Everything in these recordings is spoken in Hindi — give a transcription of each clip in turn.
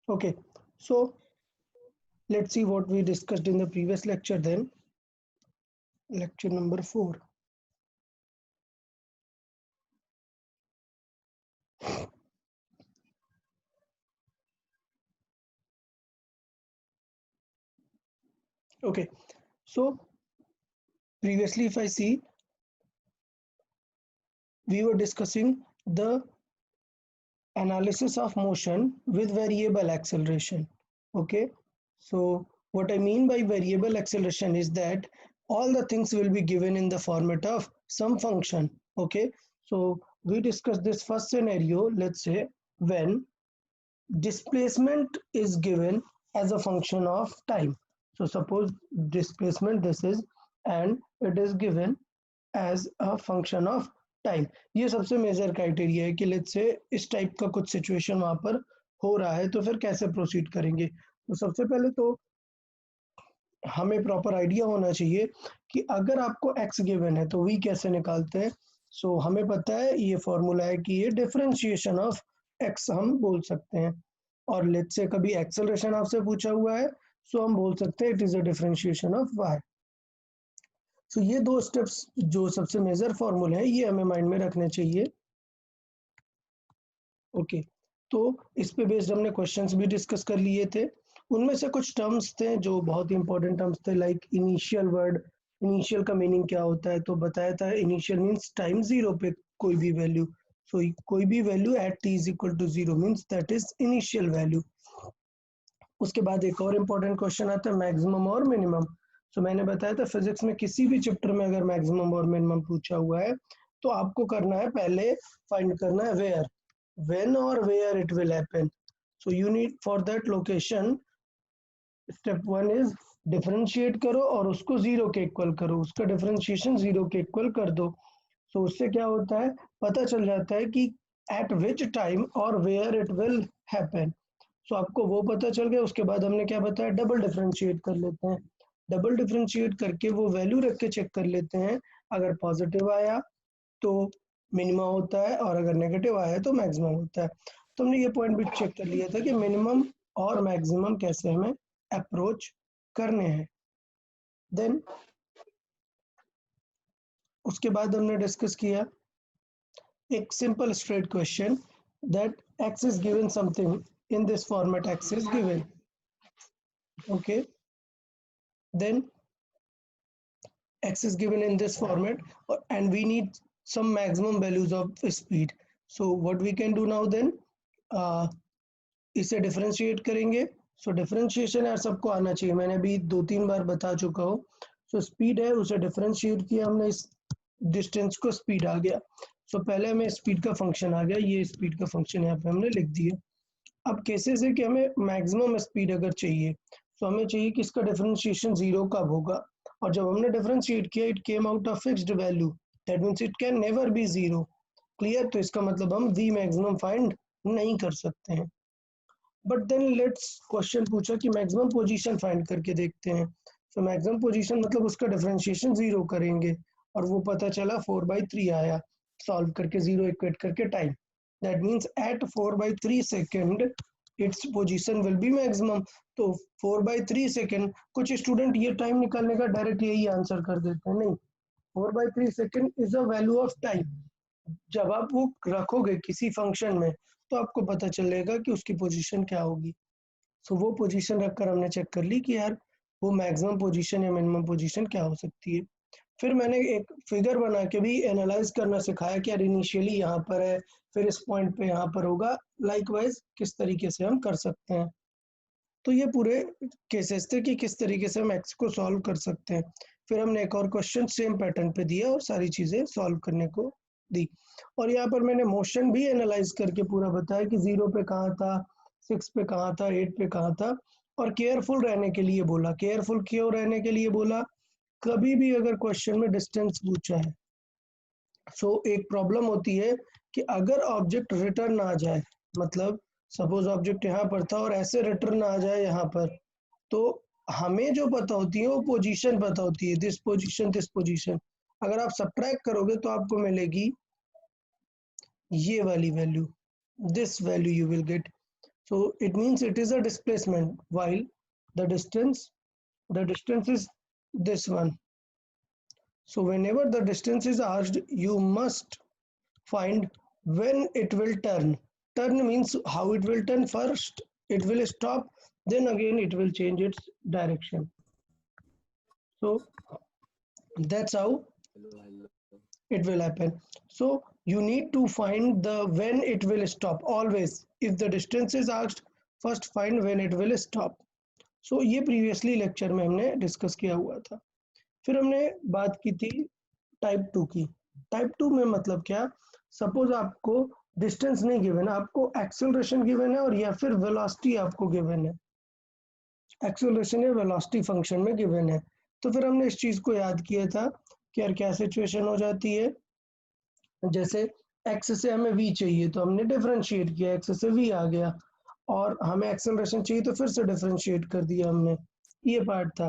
Okay, so let's see what we discussed in the previous lecture then. Lecture number 4. Okay, so previously if I see, we were discussing the analysis of motion with variable acceleration. Okay, so what I mean by variable acceleration is that all the things will be given in the format of some function. Okay, so we discussed this first scenario. Let's say when displacement is given as a function of time. So suppose displacement this is, and it is given as a function of time. ये सबसे मेजर क्राइटेरिया है कि लेट्स से इस टाइप का कुछ सिचुएशन वहां पर हो रहा है तो फिर कैसे प्रोसीड करेंगे. तो सबसे पहले तो हमें प्रॉपर आइडिया होना चाहिए कि अगर आपको x गिवन है तो v कैसे निकालते हैं. सो हमें पता है ये फॉर्मूला है कि ये डिफरेंशिएशन ऑफ x हम बोल सकते हैं. और लेट्स से कभी एक्सेलरेशन आपसे पूछा हुआ है सो हम बोल सकते हैं it is a differentiation of y. तो ये दो स्टेप्स जो सबसे मेजर फॉर्मूले हैं ये हमें माइंड में रखने चाहिए. ओके, तो इस पे बेस्ड हमने क्वेश्चंस भी डिस्कस कर लिए थे. उनमें से कुछ टर्म्स थे जो बहुत ही इंपॉर्टेंट टर्म्स थे, लाइक इनिशियल वर्ड. इनिशियल का मीनिंग क्या होता है तो बताया था इनिशियल मींस टाइम जीरो पे कोई भी वैल्यू. सो कोई भी value at t is equal to zero means that is initial value. उसके बाद एक और इम्पोर्टेंट क्वेश्चन आता है मैक्सिमम और मिनिमम. तो मैंने बताया था फिजिक्स में किसी भी चैप्टर में अगर मैक्सिमम और मिनिमम पूछा हुआ है तो आपको करना है पहले फाइंड करना है where, when or where it will happen. So you need for that location, step 1 is differentiate करो और उसको जीरो के इक्वल करो, उसका डिफरेंशिएशन जीरो के इक्वल कर दो. सो उससे क्या होता है पता चल जाता है कि एट विच टाइम और वेयर इट विल हैपन. सो आपको वो पता चल गया. उसके बाद हमने क्या बताया डबल डिफरेंशिएट कर लेते हैं. डबल डिफरेंशिएट करके वो वैल्यू रख के चेक कर लेते हैं. अगर पॉजिटिव आया तो मिनिमम होता है और अगर नेगेटिव आया तो मैक्सिमम होता है. तो हमने ये पॉइंट भी चेक कर लिया था कि मिनिमम और मैक्सिमम कैसे हमें अप्रोच करने हैं. देन उसके बाद हमने डिस्कस किया एक simple straight question that x is given something in this format. X is given. Okay, then x is given in this format and we need some maximum values of speed. So what we can do now then, इसे डिफरेंशिएट करेंगे. सो डिफरेंशिएशन यार सबको आना चाहिए, मैंने अभी 2-3 बार बता चुका हूँ. सो स्पीड है उसे डिफरेंशिएट किया हमने, इस डिस्टेंस को स्पीड आ गया. सो पहले हमें स्पीड का फंक्शन आ गया, ये स्पीड का फंक्शन यहाँ पे हमने लिख दिया. अब केसेस है कि हमें मैक्सिमम स्पीड अगर चाहिए तो हमें चाहिए कि इसका डिफरेंशिएशन जीरो कब होगा. और जब हमने डिफरेंशिएट किया it came out of fixed value, that means it can never be zero. Clear. तो इसका मतलब हम वी मैक्सिमम फाइंड नहीं कर सकते हैं. बट देन लेट्स क्वेश्चन पूछा कि मैक्सिमम पोजीशन फाइंड करके देखते हैं. तो मैक्सिमम पोजीशन मतलब उसका डिफरेंशिएशन जीरो करेंगे और वो पता चला 4/3 आया. सॉल्व करके जीरो इक्वेट करके time, that means at 4/3 second its position will be maximum. तो 4/3 सेकेंड, कुछ स्टूडेंट ये टाइम निकालने का डायरेक्ट यही आंसर कर देते हैं. नहीं, 4/3 second is a value of time. जब आप वो रखोगे किसी फंक्शन में तो आपको पता चलेगा कि उसकी पोजीशन क्या होगी. सो वो पोजीशन रखकर हमने चेक कर ली कि यार वो मैक्सिमम पोजीशन या मिनिमम पोजीशन क्या हो सकती है. फिर मैंने एक फिगर बना के भी एनालाइज करना सिखाया कि यार इनिशियली यहाँ पर है फिर इस पॉइंट पे यहाँ पर होगा, लाइकवाइज किस तरीके से हम कर सकते हैं. तो ये पूरे केसेस थे कि किस तरीके से हम एक्स को सॉल्व कर सकते हैं. फिर हमने एक और क्वेश्चन सेम पैटर्न पे दिया और सारी चीजें सॉल्व करने को दी. और यहाँ पर मैंने मोशन भी एनालाइज करके पूरा बताया कि 0 पे कहाँ था, 6 पे कहाँ था, 8 पे कहाँ था. और केयरफुल रहने के लिए बोला. केयरफुल क्यों रहने के लिए बोला, कभी भी अगर क्वेश्चन में डिस्टेंस पूछा है सो एक प्रॉब्लम होती है कि अगर ऑब्जेक्ट रिटर्न आ जाए, मतलब सपोज ऑब्जेक्ट यहाँ पर था और ऐसे रिटर्न आ जाए यहाँ पर, तो हमें जो पता होती है वो पोजीशन पता होती है, दिस पोजीशन दिस पोजीशन. अगर आप सब्ट्रैक्ट करोगे तो आपको मिलेगी ये वाली value, this value you will get. So it means it is a displacement, while the distance is this one. So whenever the distance is asked, you must find when it will turn. Turn means how it will turn. First it will stop, then again it will change its direction. So that's how it will happen. So you need to find the when it will stop always. If the distance is asked, first find when it will stop. So ये प्रीवियसली लेक्चर में हमने डिस्कस किया हुआ था. फिर हमने बात की थी टाइप 2 की. टाइप 2 में मतलब क्या, सपोज आपको डिस्टेंस नहीं गिवन है, आपको एक्सेलरेशन गिवन है और या फिर वेलोसिटी आपको गिवन है, एक्सेलरेशन या वेलोसिटी फंक्शन में गिवन है. तो फिर हमने इस चीज को याद किया था कि यार क्या सिचुएशन हो जाती है, जैसे x से हमें v चाहिए तो हमने डिफरेंशिएट किया, x से v आ गया, और हमें एक्सेलरेशन चाहिए तो फिर से डिफरेंशिएट कर दिया हमने, ये पार्ट था.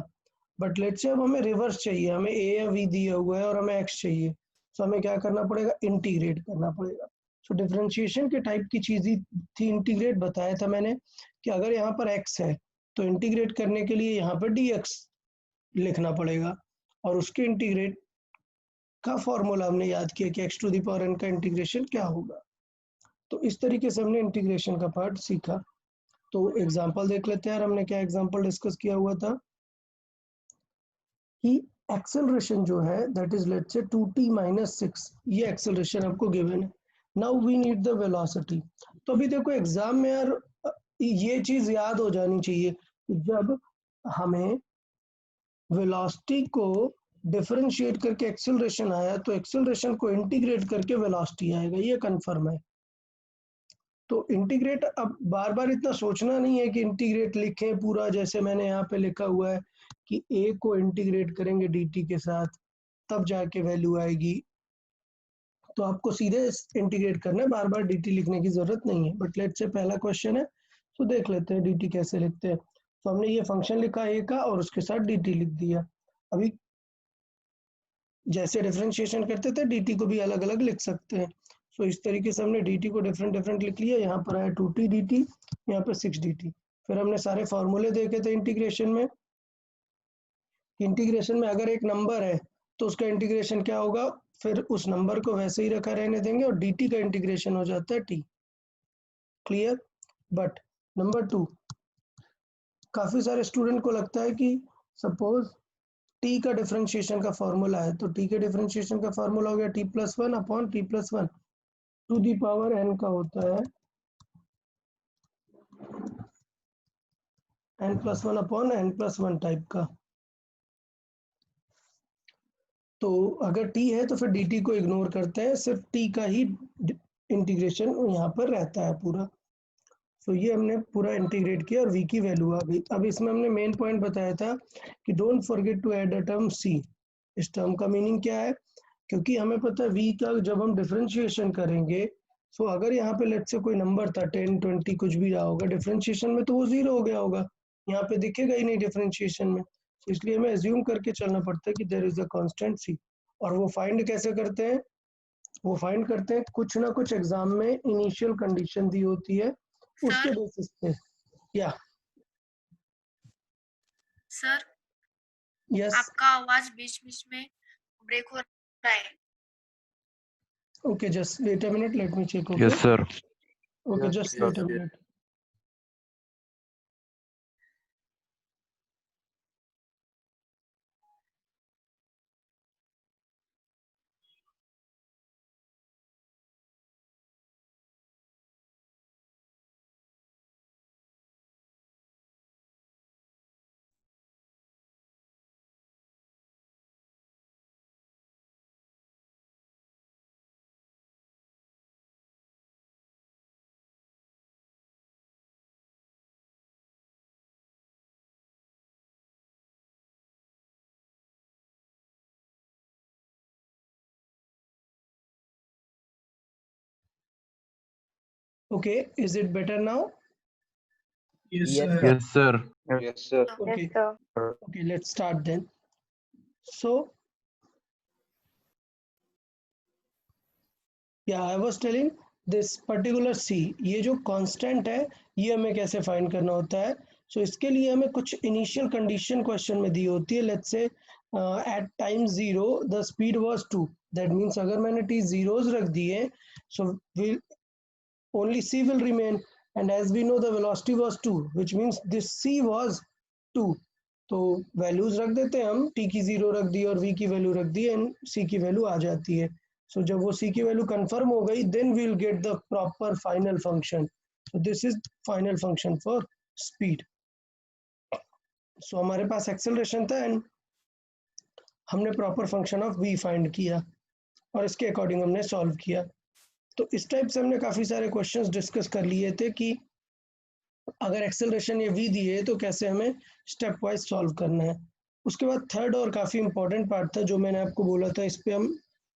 बट लेट्स से अब हमें रिवर्स चाहिए, हमें a या v दिया हुआ है और हमें x चाहिए, तो हमें क्या करना पड़ेगा, इंटीग्रेट करना पड़ेगा. सो डिफरेंशिएशन के टाइप की चीज ही थी इंटीग्रेट, बताया था मैंने कि अगर यहाँ पर x है तो इंटीग्रेट करने के लिए यहाँ पर dx लिखना पड़ेगा, और उसके इंटीग्रेट का फॉर्मूला हमने याद किया कि x to the power n का इंटीग्रेशन क्या होगा. तो इस तरीके से हमने इंटीग्रेशन का पार्ट सीखा. तो एग्जांपल देख लेते हैं यार, हमने क्या एग्जांपल डिस्कस किया हुआ था कि एक्सेलरेशन जो है दैट इज लेट्स से 2t - 6, ये एक्सेलरेशन आपको गिवन है. Now we need the velocity. तो अभी देखो एग्जाम में यार ये चीज याद हो जानी चाहिए कि जब हमें वेलोसिटी को डिफरेंशिएट करके एक्सेलरेशन आया तो एक्सेलरेशन को इंटीग्रेट करके वेलोसिटी आएगा, ये कंफर्म है. तो इंटीग्रेट, अब बार बार इतना सोचना नहीं है कि इंटीग्रेट लिखें पूरा, जैसे मैंने यहाँ पे लिखा हुआ है कि a को इंटीग्रेट करेंगे dt के साथ तब जाके वैल्यू आएगी. तो आपको सीधे इंटीग्रेट करना है, बार बार dt लिखने की जरूरत नहीं है. बट लेट्स से पहला क्वेश्चन है तो देख लेते हैं dt कैसे लिखते हैं. तो हमने ये फंक्शन लिखा a का और उसके साथ dt लिख दिया. अभी जैसे डिफरेंशिएशन करते थे dt को भी अलग अलग लिख सकते हैं. सो इस तरीके से हमने dt को डिफरेंट लिख लिया. यहाँ पर आया 2t dt, यहाँ पर 6 dt. फिर हमने सारे फॉर्मूले देखे थे इंटीग्रेशन में. इंटीग्रेशन में अगर एक नंबर है तो उसका इंटीग्रेशन क्या होगा, फिर उस नंबर को वैसे ही रखा रहने देंगे और dt का इंटीग्रेशन हो जाता है t. क्लियर. बट नंबर 2, काफी सारे स्टूडेंट को लगता है कि सपोज t का डिफरेंशिएशन का फॉर्मूला है, तो t के डिफरेंशिएशन का फॉर्मूला हो गया t+1 upon t+1 to the power n का होता है n+1 अपॉन n+1 टाइप का. तो अगर t है तो फिर dt को इग्नोर करते हैं, सिर्फ t का ही इंटीग्रेशन यहाँ पर रहता है पूरा. तो ये हमने पूरा इंटीग्रेट किया और v की वैल्यू आ गई. अब इसमें हमने मेन पॉइंट बताया था कि don't forget to add a term c. इस टर्म का मीनिंग क्या है, क्योंकि हमें पता है v का जब हम डिफरेंशिएशन करेंगे, सो अगर यहाँ पे लेट्स से कोई नंबर था 10 20 कुछ भी रहा होगा, डिफरेंशिएशन में तो वो 0 हो गया होगा, यहाँ पे दिखेगा ही नहीं डिफरेंशिएशन में. तो इसलिए हमें एज्यूम करके चलना पड़ता है कि there is a constant c. और वो फाइंड कैसे करते हैं, वो फाइंड करते हैं कुछ ना कुछ एग्जाम में इनिशियल कंडीशन दी होती है उसके बेसिस पे. या सर यस, आपका आवाज बीच बीच में ब्रेक हो रहा है. Okay just wait a minute, let me check. Okay Yes, sir. Okay just wait a minute. Okay, is it better now? Yes, Yes, sir. Yes, sir. Yes, sir. Okay. Yes, sir. Okay, let's start then. So yeah, I was telling this particular c, ये जो कांस्टेंट है ये हमें कैसे फाइंड करना होता है। सो इसके लिए हमें कुछ इनिशियल कंडीशन क्वेश्चन में दी होती है। Let's say at time 0 the speed was 2, that means अगर मैंने टी जीरोज रख दिए so will only c will remain, and as we know the velocity was 2, which means this c was 2। तो वैल्यूज रख देते हैं हम, t की 0 रख दी और v की वैल्यू रख दी एंड c की वैल्यू आ जाती है। सो जब वो c की वैल्यू कंफर्म हो गई then we will get the proper final function. So this is final function for speed. So हमारे पास एक्सेलरेशन था एंड हमने proper function of v find किया और इसके अकॉर्डिंग हमने सॉल्व किया। तो इस टाइप से हमने काफ़ी सारे क्वेश्चंस डिस्कस कर लिए थे कि अगर एक्सेलरेशन या v दिए तो कैसे हमें स्टेप वाइज सॉल्व करना है। उसके बाद थर्ड और काफ़ी इंपॉर्टेंट पार्ट था जो मैंने आपको बोला था, इस पे हम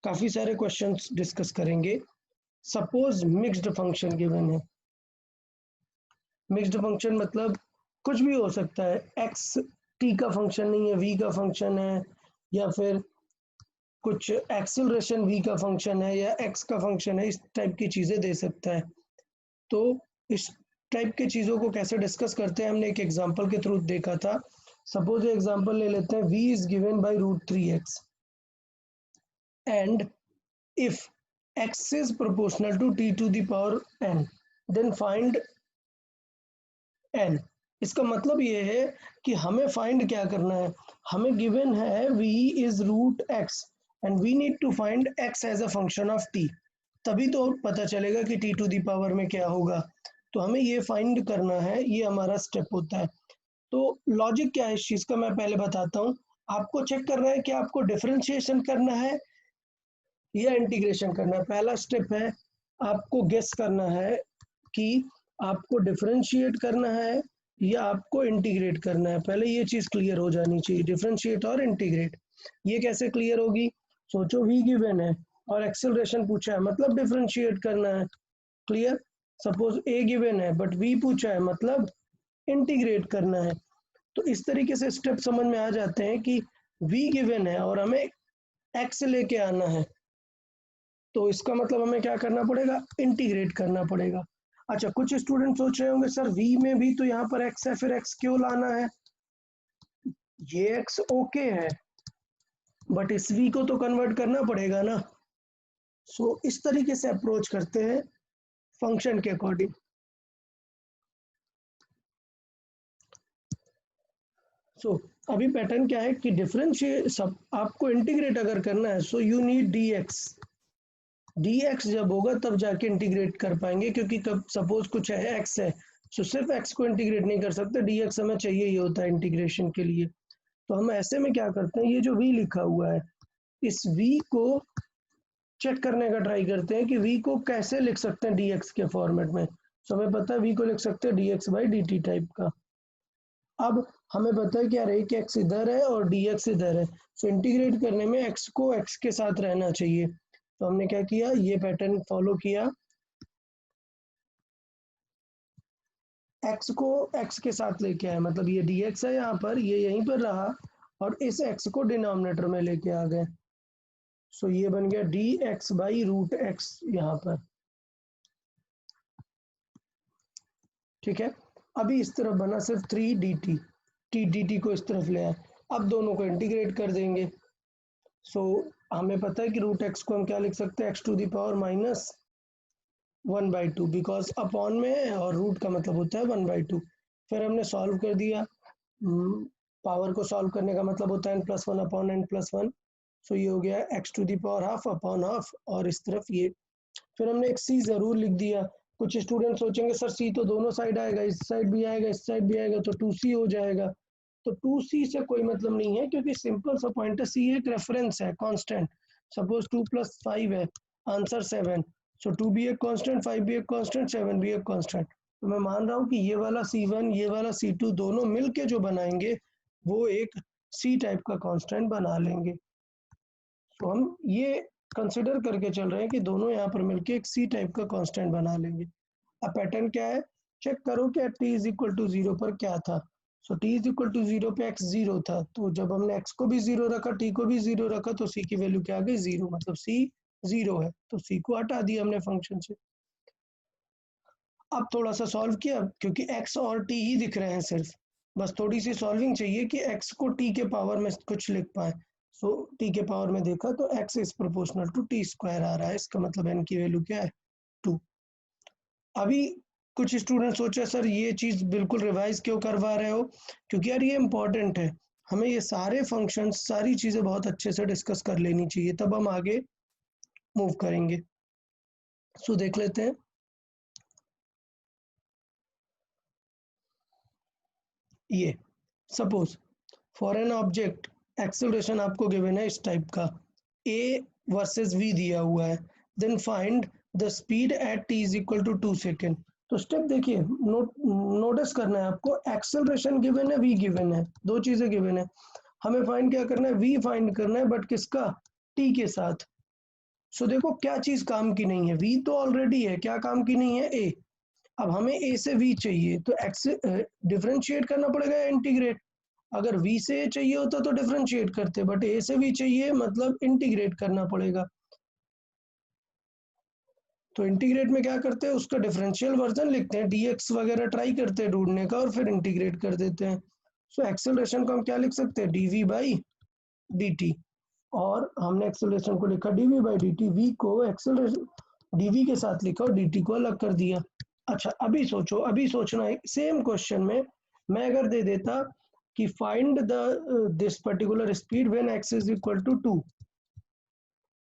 काफ़ी सारे क्वेश्चंस डिस्कस करेंगे। सपोज मिक्स्ड फंक्शन गिवन है। मिक्स्ड फंक्शन मतलब कुछ भी हो सकता है, x t का फंक्शन नहीं है, v का फंक्शन है, या फिर कुछ एक्सेलरेशन v का फंक्शन है या x का फंक्शन है, इस टाइप की चीज़ें दे सकता है। तो इस टाइप की चीज़ों को कैसे डिस्कस करते हैं हमने एक एग्जांपल के थ्रू देखा था। सपोज एग्जांपल ले लेते हैं, v is given by √3x and if x is proportional to t to the power n then find n। इसका मतलब ये है कि हमें फाइंड क्या करना है, हमें गिवन है v is √x and we need to find x as a function of t, तभी तो पता चलेगा कि t टू दी पावर में क्या होगा। तो हमें ये फाइंड करना है, ये हमारा स्टेप होता है। तो लॉजिक क्या है इस चीज़ का मैं पहले बताता हूँ। आपको चेक करना है कि आपको डिफरेंशिएशन करना है या इंटीग्रेशन करना है। पहला स्टेप है आपको गेस करना है कि आपको डिफरेंशिएट करना है या आपको इंटीग्रेट करना है। पहले ये चीज़ क्लियर हो जानी चाहिए, डिफरेंशिएट और इंटीग्रेट। ये कैसे क्लियर होगी, सोचो v गिवन है और एक्सेलरेशन पूछा है मतलब डिफरेंशिएट करना है। क्लियर। सपोज a गिवन है बट v पूछा है मतलब इंटीग्रेट करना है। तो इस तरीके से स्टेप समझ में आ जाते हैं कि v गिवन है और हमें x लेके आना है, तो इसका मतलब हमें क्या करना पड़ेगा, इंटीग्रेट करना पड़ेगा। अच्छा, कुछ स्टूडेंट सोच रहे होंगे सर v में भी तो यहाँ पर x है, फिर x क्यों लाना है, ये x ओके है बट इस v को तो कन्वर्ट करना पड़ेगा ना। सो इस तरीके से अप्रोच करते हैं फंक्शन के अकॉर्डिंग। सो अभी पैटर्न क्या है कि डिफरेंशिएट सब आपको इंटीग्रेट अगर करना है सो यू नीड dx जब होगा तब जाके इंटीग्रेट कर पाएंगे, क्योंकि कब सपोज कुछ है x है सो सिर्फ x को इंटीग्रेट नहीं कर सकते, dx हमें चाहिए ही होता है इंटीग्रेशन के लिए। तो हम ऐसे में क्या करते हैं, ये जो v लिखा हुआ है इस v को चेक करने का ट्राई करते हैं कि v को कैसे लिख सकते हैं dx के फॉर्मेट में। सो हमें पता है v को लिख सकते हैं dx/dt टाइप का। अब हमें पता है क्या रहे कि x इधर है और dx इधर है, सो इंटीग्रेट करने में x को x के साथ रहना चाहिए। तो हमने क्या किया, ये पैटर्न फॉलो किया, x को x के साथ लेके आए, मतलब ये dx है यहाँ पर, ये यहीं पर रहा और इस x को डिनोमिनेटर में लेके आ गए। सो ये बन गया dx/√x यहाँ पर। ठीक है, अभी इस तरफ बना सिर्फ 3dt, dt को इस तरफ ले आए। अब दोनों को इंटीग्रेट कर देंगे। सो हमें पता है कि √x को हम क्या लिख सकते हैं, x to the power -1/2, because upon में है और रूट का मतलब होता है 1/2। फिर हमने सॉल्व कर दिया, पावर को सॉल्व करने का मतलब होता है n+1 अपॉन n+1। सो ये हो गया x to the power half upon half और इस तरफ ये। फिर हमने एक c जरूर लिख दिया। कुछ स्टूडेंट सोचेंगे सर c तो दोनों साइड आएगा, इस साइड भी आएगा इस साइड भी आएगा, तो 2c हो जाएगा। तो 2c से कोई मतलब नहीं है, क्योंकि सिंपल सा पॉइंट है, c एक रेफरेंस है कांस्टेंट। सपोज 2 + 5 है, आंसर 7। सो 2 भी एक कांस्टेंट, 5 भी एक कांस्टेंट, 7 भी एक कांस्टेंट। तो मैं मान रहा हूँ कि ये वाला c1 ये वाला c2 दोनों मिलके जो बनाएंगे वो एक c टाइप का कांस्टेंट बना लेंगे। तो हम ये कंसिडर करके चल रहे हैं कि दोनों यहाँ पर मिलके एक सी टाइप का कांस्टेंट बना लेंगे। अब पैटर्न क्या है, चेक करो क्या t = 0 पर क्या था। सो t = 0 पे x 0 था, तो जब हमने x को भी 0 रखा t को भी 0 रखा तो c की वैल्यू क्या आ गई 0, मतलब c 0 है, तो c को हटा दिया हमने फंक्शन से। अब थोड़ा सा सॉल्व किया, क्योंकि x और t ही दिख रहे हैं सिर्फ, बस थोड़ी सी सॉल्विंग चाहिए कि x को t के पावर में कुछ लिख पाए। सो t के पावर में देखा तो x is proportional to t square आ रहा है, इसका मतलब n की वैल्यू क्या है 2। अभी कुछ स्टूडेंट सोचा सर ये चीज बिल्कुल रिवाइज क्यों करवा रहे हो, क्योंकि यार ये इंपॉर्टेंट है, हमें ये सारे फंक्शंस सारी चीजें बहुत अच्छे से डिस्कस कर लेनी चाहिए, तब हम आगे मूव करेंगे। सो देख लेते हैं। ये suppose for an object acceleration आपको गिवन है इस टाइप का, a वर्सेस v दिया हुआ है, then find the speed at t is equal to 2 second. तो स्टेप देखिए, नोटिस करना है आपको, एक्सेलरेशन गिवन है, v गिवन है, दो चीजें गिवन है, हमें फाइंड क्या करना है, v फाइंड करना है, बट किसका, t के साथ। सो देखो क्या चीज काम की नहीं है, v तो ऑलरेडी है, क्या काम की नहीं है, a। अब हमें a से v चाहिए तो x डिफरेंशिएट करना पड़ेगा, इंटीग्रेट। अगर v से a चाहिए होता तो डिफरेंशिएट करते, बट a से v चाहिए मतलब इंटीग्रेट करना पड़ेगा। तो इंटीग्रेट में क्या करते हैं, उसका डिफरेंशियल वर्जन लिखते हैं, dx वगैरह ट्राई करते हैं ढूंढने का और फिर इंटीग्रेट कर देते हैं। सो एक्सेलरेशन को हम क्या लिख सकते हैं, dv बाई dt, और हमने एक्सेलरेशन को लिखा dv बाई dt, v को एक्सेलरेशन dv के साथ लिखा और dt को अलग कर दिया। अच्छा अभी सोचो, अभी सोचना है, सेम क्वेश्चन में मैं अगर दे देता कि find the this particular speed when x is equal to 2,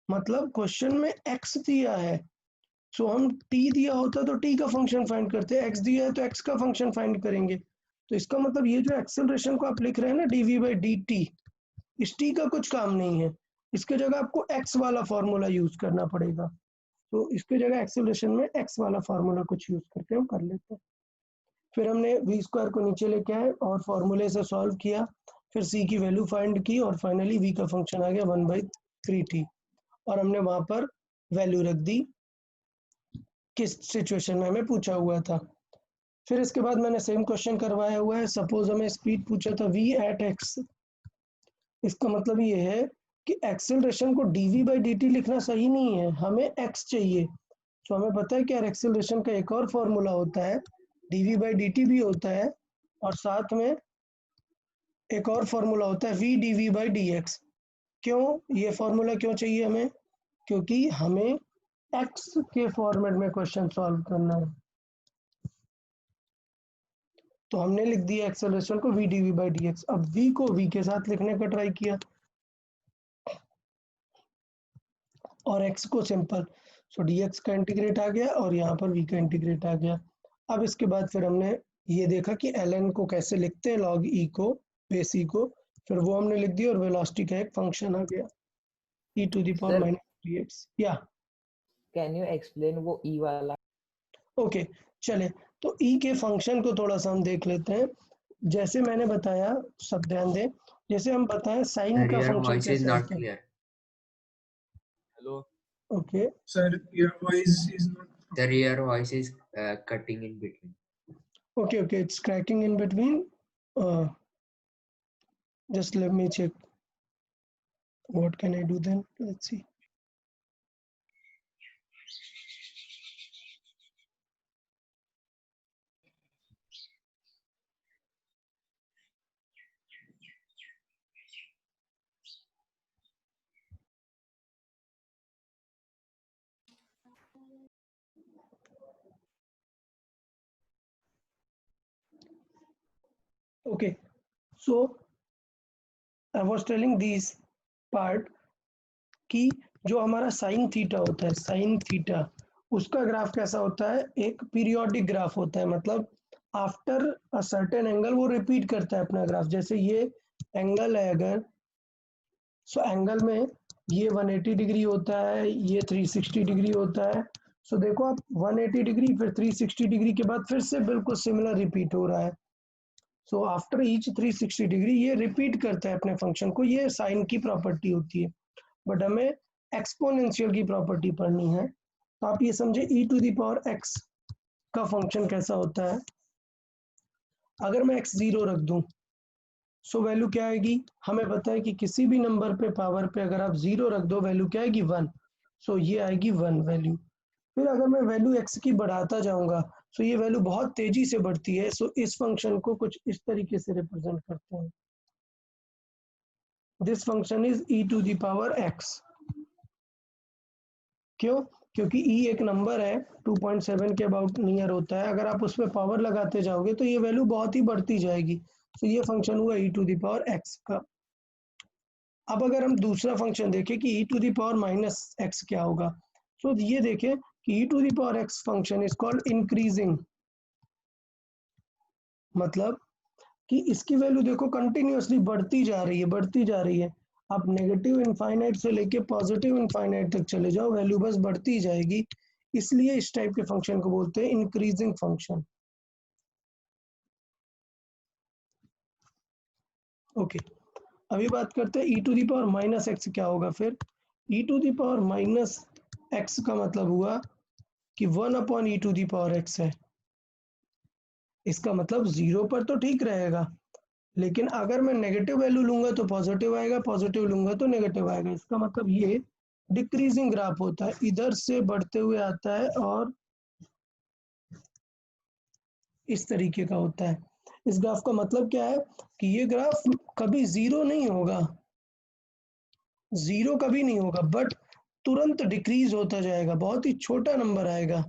मतलब क्वेश्चन में x दिया है, सो हम t दिया होता तो t का फंक्शन फाइंड करते, x दिया है तो x का फंक्शन फाइंड करेंगे। तो इसका मतलब ये जो एक्सेलरेशन को आप लिख रहे हैं ना dv बाई dt, इस t का कुछ काम नहीं है, इसके जगह आपको x वाला फॉर्मूला यूज करना पड़ेगा। तो इसके जगह एक्सेलरेशन में x वाला फार्मूला कुछ यूज करके हम कर लेते हैं। फिर हमने v स्क्वायर को नीचे लेके आए और फॉर्मूले से सॉल्व किया, फिर c की वैल्यू फाइंड की और फाइनली v का फंक्शन आ गया 1/3t, और हमने वहां पर वैल्यू रख दी किस सिचुएशन में हमें पूछा हुआ था। फिर इसके बाद मैंने सेम क्वेश्चन करवाया हुआ है, सपोज हमें स्पीड पूछा था v एट x, इसका मतलब ये है कि एक्सेलरेशन को dv बाई dt लिखना सही नहीं है, हमें x चाहिए। तो हमें पता है कि यार एक्सेलरेशन का एक और फॉर्मूला होता है, dv बाई dt भी होता है, और साथ में एक और फॉर्मूला होता है v dv बाई dx। क्यों ये फॉर्मूला क्यों चाहिए हमें, क्योंकि हमें x के फॉर्मेट में क्वेश्चन सॉल्व करना है। तो हमने लिख दिया एक्सेलरेशन को v dv बाई dx, अब v को v के साथ लिखने का ट्राई किया और x को सिंपल, सो dx का इंटीग्रेट आ गया और यहाँ पर v का इंटीग्रेट आ गया। अब इसके बाद फिर हमने ये देखा कि ln को कैसे लिखते हैं, log e को, बेस e को, फिर वो हमने लिख दिया और वेलोसिटी का एक फंक्शन आ गया e to the power minus dx। या कैन यू एक्सप्लेन वो e वाला? ओके चले, तो e के फंक्शन को थोड़ा सा हम देख लेते हैं। जैसे मैंने बताया, सब ध्यान दें, जैसे हम बताएं साइन का Your फंक्शन voice is कैसे not होता है। clear. Hello. Okay Sir, your voice is not. The rear voice is cutting in between. okay okay it's cracking in between, just let me check what can I do then, let's see. Okay, so I was telling this part कि जो हमारा साइन थीटा होता है, साइन थीटा, उसका ग्राफ कैसा होता है, एक पीरियोडिक ग्राफ होता है, मतलब आफ्टर अ सर्टेन एंगल वो रिपीट करता है अपना ग्राफ। जैसे ये एंगल है अगर, सो एंगल में ये 180 डिग्री होता है, ये 360 डिग्री होता है। सो देखो आप 180 डिग्री फिर 360 डिग्री के बाद फिर से बिल्कुल सिमिलर रिपीट हो रहा है। सो आफ्टर ईच 360 डिग्री ये रिपीट करता है अपने फंक्शन को, ये साइन की प्रॉपर्टी होती है। बट हमें एक्सपोनेंशियल की प्रॉपर्टी पढ़नी है, तो आप ये समझे e to the power x का फंक्शन कैसा होता है। अगर मैं x 0 रख दूं, सो वैल्यू क्या आएगी, हमें पता है कि किसी भी नंबर पे पावर पे अगर आप 0 रख दो वैल्यू क्या आएगी 1, सो ये आएगी 1 वैल्यू। फिर अगर मैं वैल्यू x की बढ़ाता जाऊंगा, सो ये वैल्यू बहुत तेजी से बढ़ती है। सो इस फंक्शन को कुछ इस तरीके से रिप्रेजेंट करते हैं, this function is e to the power x। क्यों? क्योंकि e एक नंबर है, 2.7 के अबाउट नियर होता है, अगर आप उसमें पावर लगाते जाओगे तो ये वैल्यू बहुत ही बढ़ती जाएगी। तो ये फंक्शन हुआ e to the power x का। अब अगर हम दूसरा फंक्शन देखें कि e to the power minus x क्या होगा, तो ये देखें कि e to the power x function is called increasing, मतलब कि इसकी वैल्यू देखो कंटिन्यूअसली बढ़ती जा रही है, बढ़ती जा रही है। आप नेगेटिव इनफाइनाइट से लेके पॉजिटिव इनफाइनाइट तक चले जाओ, वैल्यू बस बढ़ती जाएगी। इसलिए इस टाइप के फंक्शन को बोलते हैं इंक्रीजिंग फंक्शन। ओके, अभी बात करते हैं e to the power minus x क्या होगा। फिर e to the power minus x का मतलब हुआ कि 1 upon e to the power x है। इसका मतलब 0 पर तो ठीक रहेगा, लेकिन अगर मैं नेगेटिव वैल्यू लूंगा तो पॉजिटिव आएगा, पॉजिटिव लूंगा तो नेगेटिव आएगा। इसका मतलब ये डिक्रीजिंग ग्राफ होता है, इधर से बढ़ते हुए आता है और इस तरीके का होता है। इस ग्राफ का मतलब क्या है कि ये ग्राफ कभी जीरो नहीं होगा, जीरो कभी नहीं होगा, बट तुरंत डिक्रीज होता जाएगा, बहुत ही छोटा नंबर आएगा।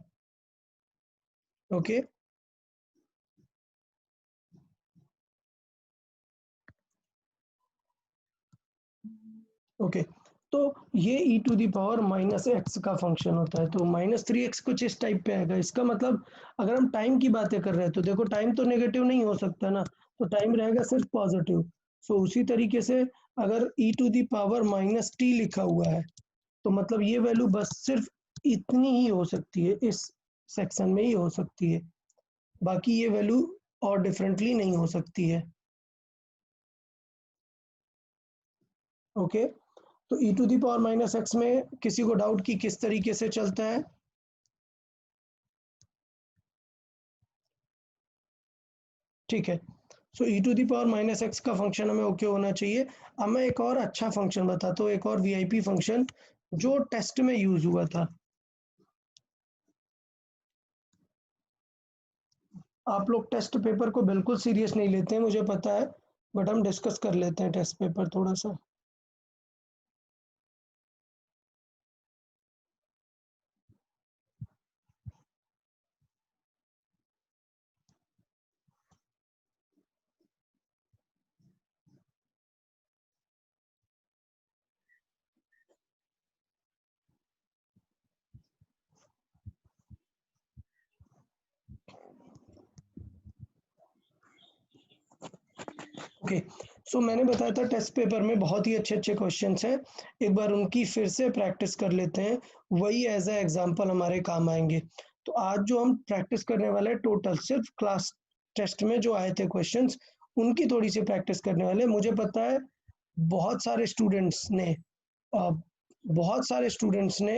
ओके, ओके, तो ये e to the power minus x का फंक्शन होता है। तो -3x कुछ इस टाइप पे आएगा। इसका मतलब अगर हम टाइम की बातें कर रहे हैं तो देखो टाइम तो नेगेटिव नहीं हो सकता ना, तो टाइम रहेगा सिर्फ पॉजिटिव। सो उसी तरीके से अगर e to the power minus t लिखा हुआ है तो मतलब ये वैल्यू बस सिर्फ इतनी ही हो सकती है, इस सेक्शन में ही हो सकती है, बाकी ये वैल्यू और डिफरेंटली नहीं हो सकती है। ओके, तो e to the power minus x में किसी को डाउट कि किस तरीके से चलता है? ठीक है, so e to the power minus x का फंक्शन हमें ओके होना चाहिए। अब मैं एक और अच्छा फंक्शन बताता हूँ, एक और वीआईपी फंक्शन जो टेस्ट में यूज हुआ था। आप लोग टेस्ट पेपर को बिल्कुल सीरियस नहीं लेते हैं, मुझे पता है, बट हम डिस्कस कर लेते हैं टेस्ट पेपर थोड़ा सा। ओके, सो मैंने बताया था टेस्ट पेपर में बहुत ही अच्छे अच्छे क्वेश्चंस हैं, एक बार उनकी फिर से प्रैक्टिस कर लेते हैं, वही एज ए एग्जांपल हमारे काम आएंगे। तो आज जो हम प्रैक्टिस करने वाले हैं टोटल सिर्फ क्लास टेस्ट में जो आए थे क्वेश्चंस उनकी थोड़ी सी प्रैक्टिस करने वाले हैं। मुझे पता है बहुत सारे स्टूडेंट्स ने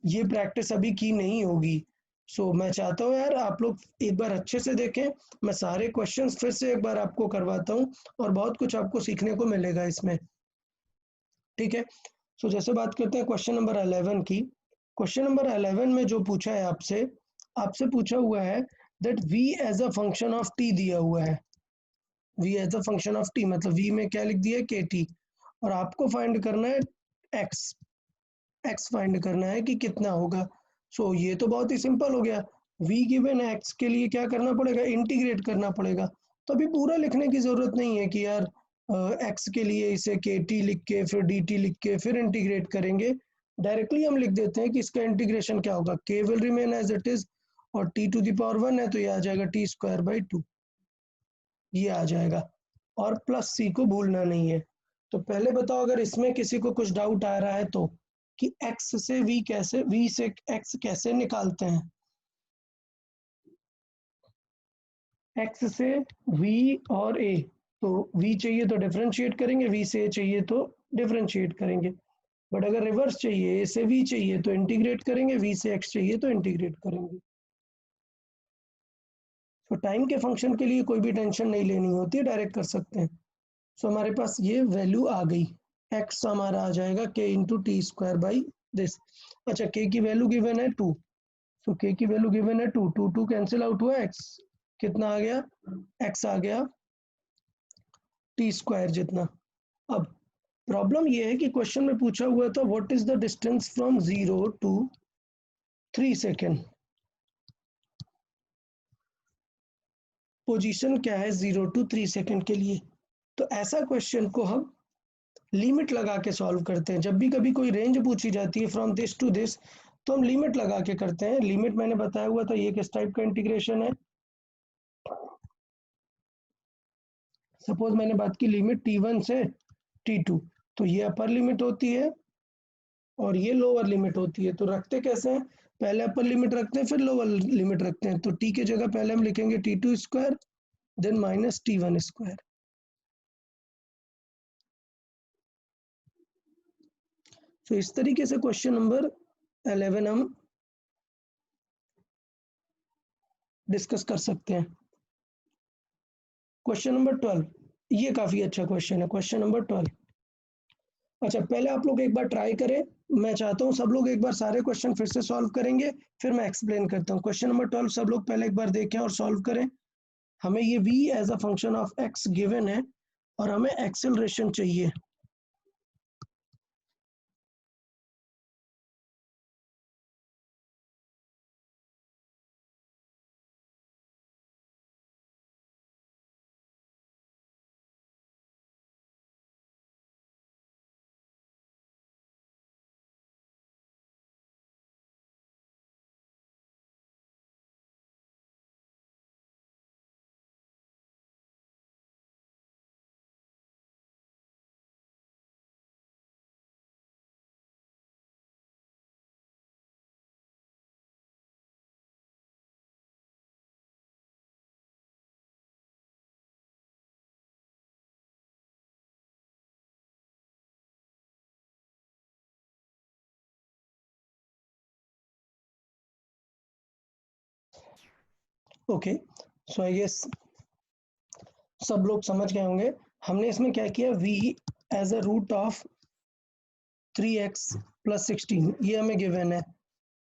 ये प्रैक्टिस अभी की नहीं होगी। सो मैं चाहता हूँ यार आप लोग एक बार अच्छे से देखें, मैं सारे क्वेश्चंस फिर से एक बार आपको करवाता हूँ और बहुत कुछ आपको सीखने को मिलेगा इसमें। ठीक है, सो जैसे बात करते हैं क्वेश्चन नंबर 11 की। क्वेश्चन नंबर 11 में जो पूछा है आपसे आपसे पूछा हुआ है that v as a function of t दिया हुआ है। v as a function of t मतलब v में क्या लिख दिया है kt, और आपको फाइंड करना है x फाइंड करना है कि कितना होगा। सो ये तो बहुत ही सिंपल हो गया, v गिवन x के लिए क्या करना पड़ेगा, इंटीग्रेट करना पड़ेगा। तो अभी पूरा लिखने की जरूरत नहीं है कि यार x के लिए इसे kt लिख के फिर dt लिख के फिर इंटीग्रेट करेंगे। डायरेक्टली हम लिख देते हैं कि इसका इंटीग्रेशन क्या होगा, k will remain as it is और t टू द पावर 1 है तो ये आ जाएगा t स्क्वायर बाई 2, ये आ जाएगा, और प्लस c को भूलना नहीं है। तो पहले बताओ अगर इसमें किसी को कुछ डाउट आ रहा है तो कि x से v से x कैसे निकालते हैं। x से v और a, तो v चाहिए तो डिफरेंशिएट करेंगे, v से a चाहिए तो डिफरेंशिएट करेंगे, बट अगर रिवर्स चाहिए a से v चाहिए तो इंटीग्रेट करेंगे, v से x चाहिए तो इंटीग्रेट करेंगे। तो टाइम के फंक्शन के लिए कोई भी टेंशन नहीं लेनी होती है, डायरेक्ट कर सकते हैं। सो हमारे पास ये वैल्यू आ गई, x हमारा आ जाएगा k into T square by this. अच्छा, k की वैल्यू गिवन है 2, सो k की वैल्यू गिवन है 2, 2 कैंसिल आउट हुआ, x कितना आ गया, x आ गया t स्क्वायर जितना। अब प्रॉब्लम ये है कि क्वेश्चन में पूछा हुआ था what is the distance from 0 to 3 second, position क्या है 0 to 3 सेकेंड के लिए। तो ऐसा क्वेश्चन को हम लिमिट लगा के सॉल्व करते हैं। जब भी कभी कोई रेंज पूछी जाती है फ्रॉम दिस टू दिस, तो हम लिमिट लगा के करते हैं। लिमिट मैंने बताया हुआ था ये किस टाइप का इंटीग्रेशन है। सपोज मैंने बात की लिमिट t1 से t2, तो ये अपर लिमिट होती है और ये लोअर लिमिट होती है। तो रखते कैसे हैं, पहले अपर लिमिट रखते हैं फिर लोअर लिमिट रखते हैं। तो t के जगह पहले हम लिखेंगे t2 square then minus t1 square. तो इस तरीके से क्वेश्चन नंबर 11 हम डिस्कस कर सकते हैं। क्वेश्चन नंबर 12, ये काफी अच्छा क्वेश्चन है, क्वेश्चन नंबर 12। अच्छा, पहले आप लोग एक बार ट्राई करें, मैं चाहता हूं सब लोग एक बार सारे क्वेश्चन फिर से सॉल्व करेंगे, फिर मैं एक्सप्लेन करता हूं। क्वेश्चन नंबर 12 सब लोग पहले एक बार देखें और सॉल्व करें। हमें ये v as a function of x given है और हमें एक्सेलरेशन चाहिए। ओके, सो आई गेस सब लोग समझ गए होंगे। हमने इसमें क्या किया, v as a root of 3x + 16, ये हमें गिवन है।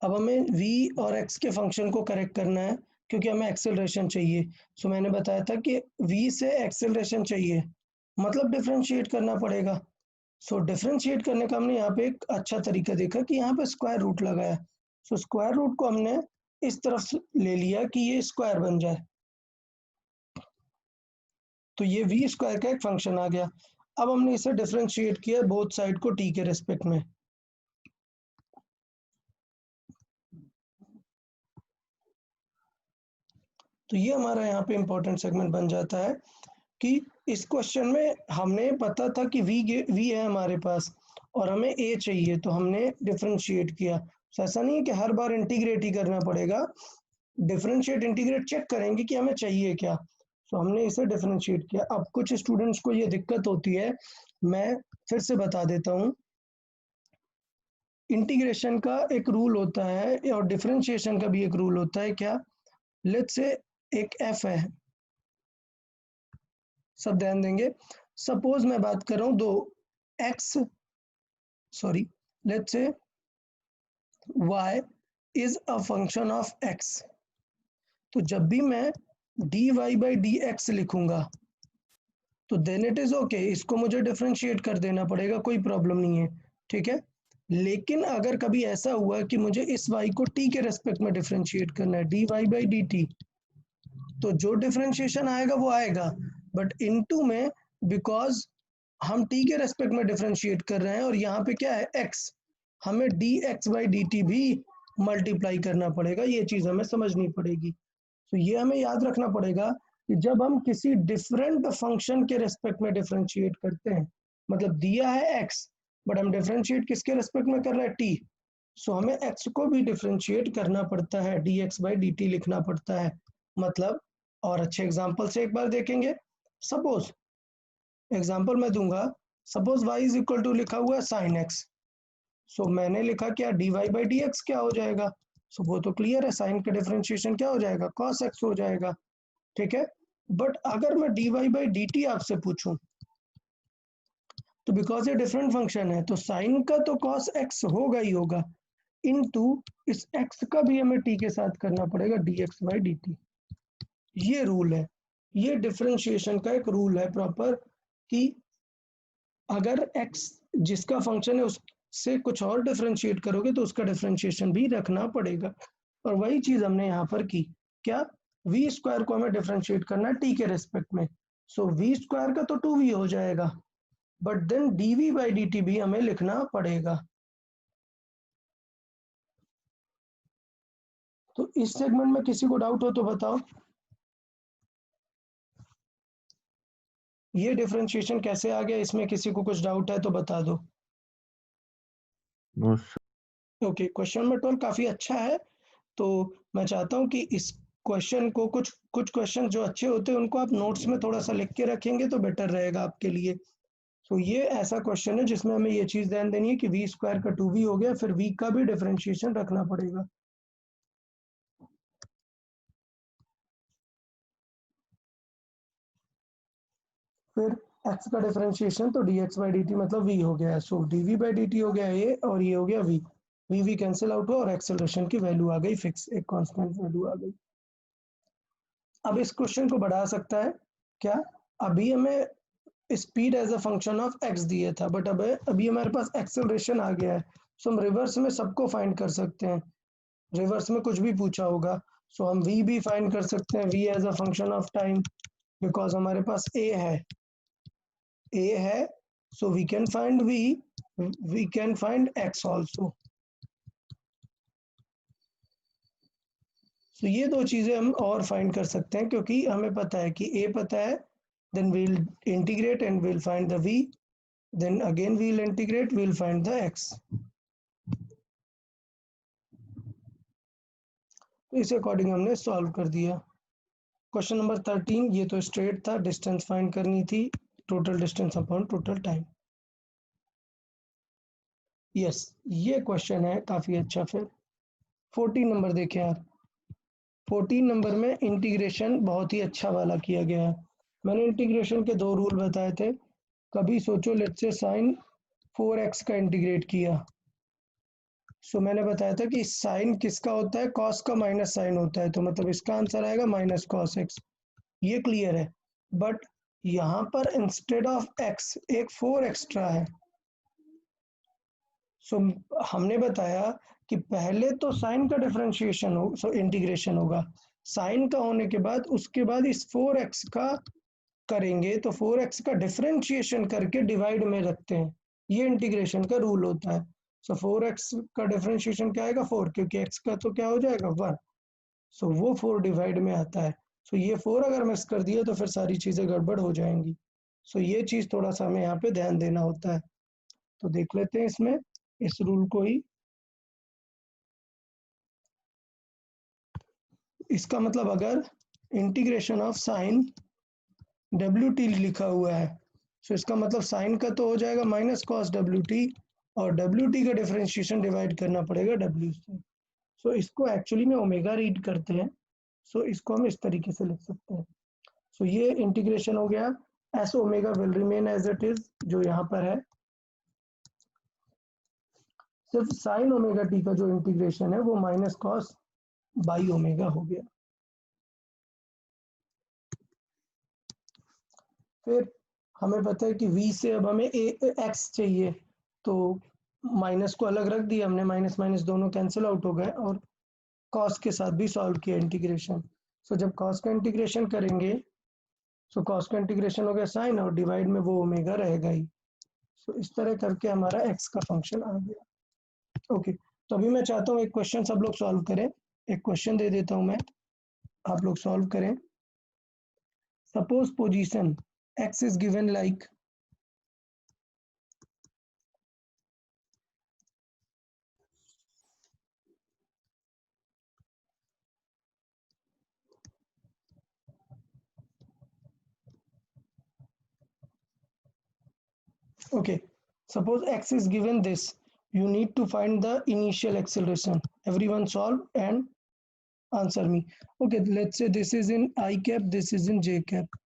अब हमें v और x के फंक्शन को करेक्ट करना है क्योंकि हमें एक्सेलरेशन चाहिए। सो मैंने बताया था कि v से एक्सेलरेशन चाहिए मतलब डिफरेंशिएट करना पड़ेगा। सो डिफरेंशिएट करने का हमने यहाँ पे एक अच्छा तरीका देखा कि यहाँ पे स्क्वायर रूट लगाया। सो स्क्वायर रूट को हमने इस तरफ ले लिया कि ये स्क्वायर बन जाए, तो ये v स्क्वायर का एक फंक्शन आ गया। अब हमने इसे डिफरेंशिएट किया बोथ साइड को t के रेस्पेक्ट में। तो ये हमारा यहाँ पे इंपॉर्टेंट सेगमेंट बन जाता है कि इस क्वेश्चन में हमने पता था कि v है हमारे पास और हमें a चाहिए, तो हमने डिफरेंशिएट किया। तो ऐसा नहीं है कि हर बार इंटीग्रेट ही करना पड़ेगा, डिफरेंशिएट इंटीग्रेट चेक करेंगे कि हमें चाहिए क्या। तो हमने इसे डिफरेंशिएट किया। अब कुछ स्टूडेंट्स को ये दिक्कत होती है, मैं फिर से बता देता हूँ। इंटीग्रेशन का एक रूल होता है और डिफरेंशिएशन का भी एक रूल होता है। क्या, लेट्स से एक f है, सब ध्यान देंगे। सपोज मैं बात कर रहा हूँ let's say y is a function of x। तो जब भी मैं dy/dx लिखूंगा तो देन इट इज ओके, इसको मुझे डिफरेंशिएट कर देना पड़ेगा, कोई प्रॉब्लम नहीं है, ठीक है। लेकिन अगर कभी ऐसा हुआ कि मुझे इस y को t के रेस्पेक्ट में डिफरेंशिएट करना है dy/dt, तो जो डिफरेंशिएशन आएगा वो आएगा, बट इनटू में बिकॉज हम t के रेस्पेक्ट में डिफरेंशिएट कर रहे हैं और यहाँ पे क्या है x, हमें dx/dt भी मल्टीप्लाई करना पड़ेगा। ये चीज हमें समझनी पड़ेगी। तो ये हमें याद रखना पड़ेगा कि जब हम किसी डिफरेंट फंक्शन के रेस्पेक्ट में डिफरेंशिएट करते हैं, मतलब दिया है x बट हम डिफरेंशिएट किसके रेस्पेक्ट में कर रहे हैं, t, सो हमें x को भी डिफरेंशिएट करना पड़ता है, dx/dt लिखना पड़ता है। मतलब और अच्छे एग्जांपल से एक बार देखेंगे। सपोज एग्जांपल मैं दूंगा, suppose y is equal to लिखा हुआ है sin x, सो मैंने लिखा क्या dy/dx क्या हो जाएगा, सो वो तो क्लियर है, साइन का डिफरेंशिएशन क्या हो जाएगा, cos x हो जाएगा, ठीक है। बट अगर मैं dy/dt आपसे पूछूं तो बिकॉज ये डिफरेंट फंक्शन है तो साइन का तो cos x होगा ही होगा, इनटू इस x का भी हमें t के साथ करना पड़ेगा dx बाई dt। ये रूल है, ये डिफरेंशिएशन का एक रूल है प्रॉपर, कि अगर x जिसका फंक्शन है उससे कुछ और डिफरेंशिएट करोगे तो उसका डिफरेंशिएशन भी रखना पड़ेगा। और वही चीज हमने यहाँ पर की, क्या v स्क्वायर को हमें डिफरेंशिएट करना है t के रेस्पेक्ट में, सो v स्क्वायर का तो 2v हो जाएगा, but then dv by dt भी हमें लिखना पड़ेगा। तो इस सेगमेंट में किसी को डाउट हो तो बताओ, ये डिफरेंशिएशन कैसे आ गया, इसमें किसी को कुछ डाउट है तो बता दो। ओके, क्वेश्चन नंबर 12 काफी अच्छा है। तो मैं चाहता हूं कि इस क्वेश्चन को कुछ क्वेश्चन जो अच्छे होते हैं उनको आप नोट्स में थोड़ा सा लिख के रखेंगे तो बेटर रहेगा आपके लिए। तो ये ऐसा क्वेश्चन है जिसमें हमें ये चीज ध्यान देनी है कि v स्क्वायर का 2v हो गया, फिर v का भी डिफरेंशिएशन रखना पड़ेगा। फिर x का डिफरेंशिएशन तो dx बाई dt मतलब v हो गया, सो dv बाई dt हो गया a और ये हो गया v, v कैंसिल आउट हुआ और एक्सेलरेशन की वैल्यू आ गई फिक्स, एक कांस्टेंट वैल्यू आ गई। अब इस क्वेश्चन को बढ़ा सकता है क्या, अभी हमें speed as a function of x दिया था, बट अब अभी हमारे पास एक्सेलरेशन आ गया है, सो हम रिवर्स में सबको फाइंड कर सकते हैं, रिवर्स में कुछ भी पूछा होगा, सो हम v भी फाइंड कर सकते हैं, v as a function of time, because हमारे पास a है, so we can find v, we can find x also। so ये दो चीजें हम और फाइंड कर सकते हैं, क्योंकि हमें पता है कि a पता है, then we'll integrate and we'll find the v, then again we'll integrate, we'll find the x। तो इस अकॉर्डिंग हमने सॉल्व कर दिया। क्वेश्चन नंबर 13, ये तो स्ट्रेट था, डिस्टेंस फाइंड करनी थी, total distance upon total time. Yes, ये क्वेश्चन है काफी अच्छा। फिर 14 नंबर देखें यार, 14 नंबर में इंटीग्रेशन बहुत ही अच्छा वाला किया गया है। मैंने इंटीग्रेशन के दो रूल बताए थे, कभी सोचो लेट्स से साइन 4x का इंटीग्रेट किया, सो मैंने बताया था कि साइन किसका होता है, कॉस का माइनस साइन होता है, तो मतलब इसका आंसर आएगा माइनस कॉस एक्स, ये क्लियर है। बट यहाँ पर इंस्टेड ऑफ x एक 4 एक्स्ट्रा है, सो हमने बताया कि पहले तो साइन का डिफरेंशिएशन हो, सो इंटीग्रेशन होगा, साइन का होने के बाद उसके बाद इस 4x का करेंगे, तो 4x का डिफरेंशिएशन करके डिवाइड में रखते हैं, ये इंटीग्रेशन का रूल होता है। सो 4x का डिफरेंशिएशन क्या आएगा 4, क्योंकि x का तो क्या हो जाएगा 1, सो वो 4 डिवाइड में आता है। सो ये 4 अगर मिस कर दिया तो फिर सारी चीजें गड़बड़ हो जाएंगी, सो ये चीज थोड़ा सा हमें यहाँ पे ध्यान देना होता है। तो देख लेते हैं इसमें इस रूल को ही, इसका मतलब अगर इंटीग्रेशन ऑफ साइन WT लिखा हुआ है, सो इसका मतलब साइन का तो हो जाएगा माइनस कॉस WT, और WT का डिफरेंशिएशन डिवाइड करना पड़ेगा W से, सो इसको एक्चुअली में ओमेगा रीड करते हैं, सो इसको हम इस तरीके से लिख सकते हैं। सो ये इंटीग्रेशन हो गया, s omega will remain as it is, जो यहाँ पर है, सिर्फ साइन ओमेगा टी का जो इंटीग्रेशन है वो माइनस कॉस बाई ओमेगा हो गया। फिर हमें पता है कि v से अब हमें x चाहिए, तो माइनस को अलग रख दिया हमने, माइनस माइनस दोनों कैंसिल आउट हो गए, और कॉस के साथ भी सॉल्व किया इंटीग्रेशन। सो जब कॉस का इंटीग्रेशन करेंगे, सो कॉस का इंटीग्रेशन हो गया साइन, और डिवाइड में वो ओमेगा रहेगा ही, सो इस तरह करके हमारा x का फंक्शन आ गया। ओके, तो अभी मैं चाहता हूँ एक क्वेश्चन सब लोग सॉल्व करें, एक क्वेश्चन दे देता हूँ मैं, आप लोग सॉल्व करें। Suppose position x is given like okay, suppose x is given this, you need to find the initial acceleration, everyone solve and answer me। okay, let's say this is in I cap, this is in j cap,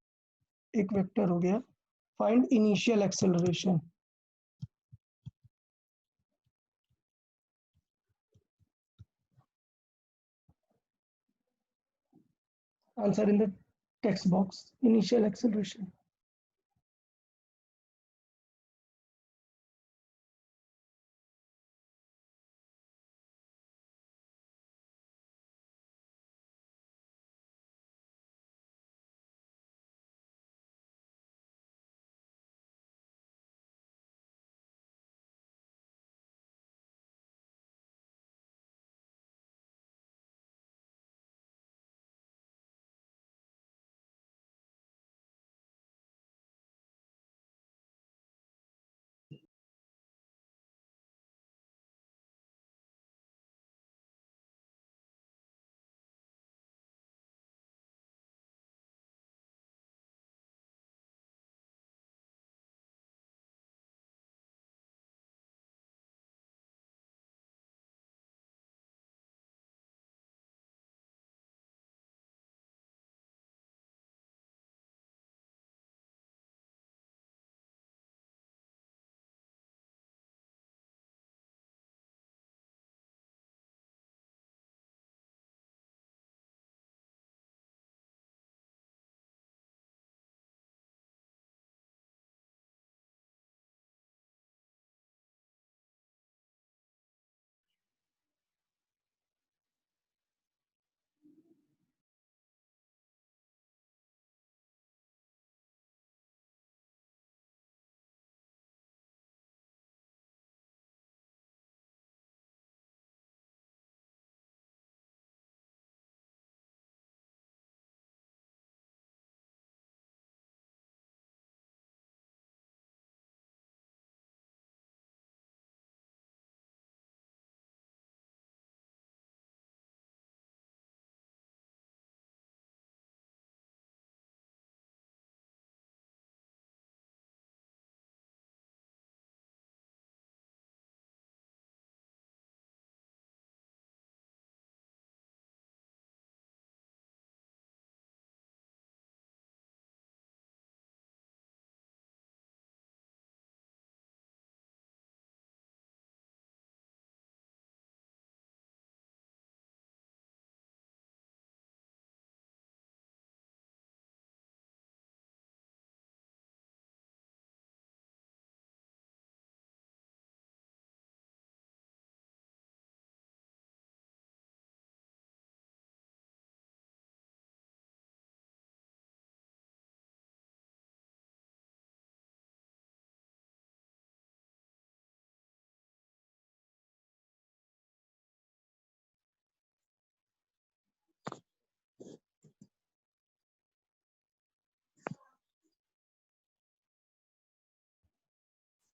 एक वेक्टर हो गया, find initial acceleration। Answer in the text box. Initial acceleration.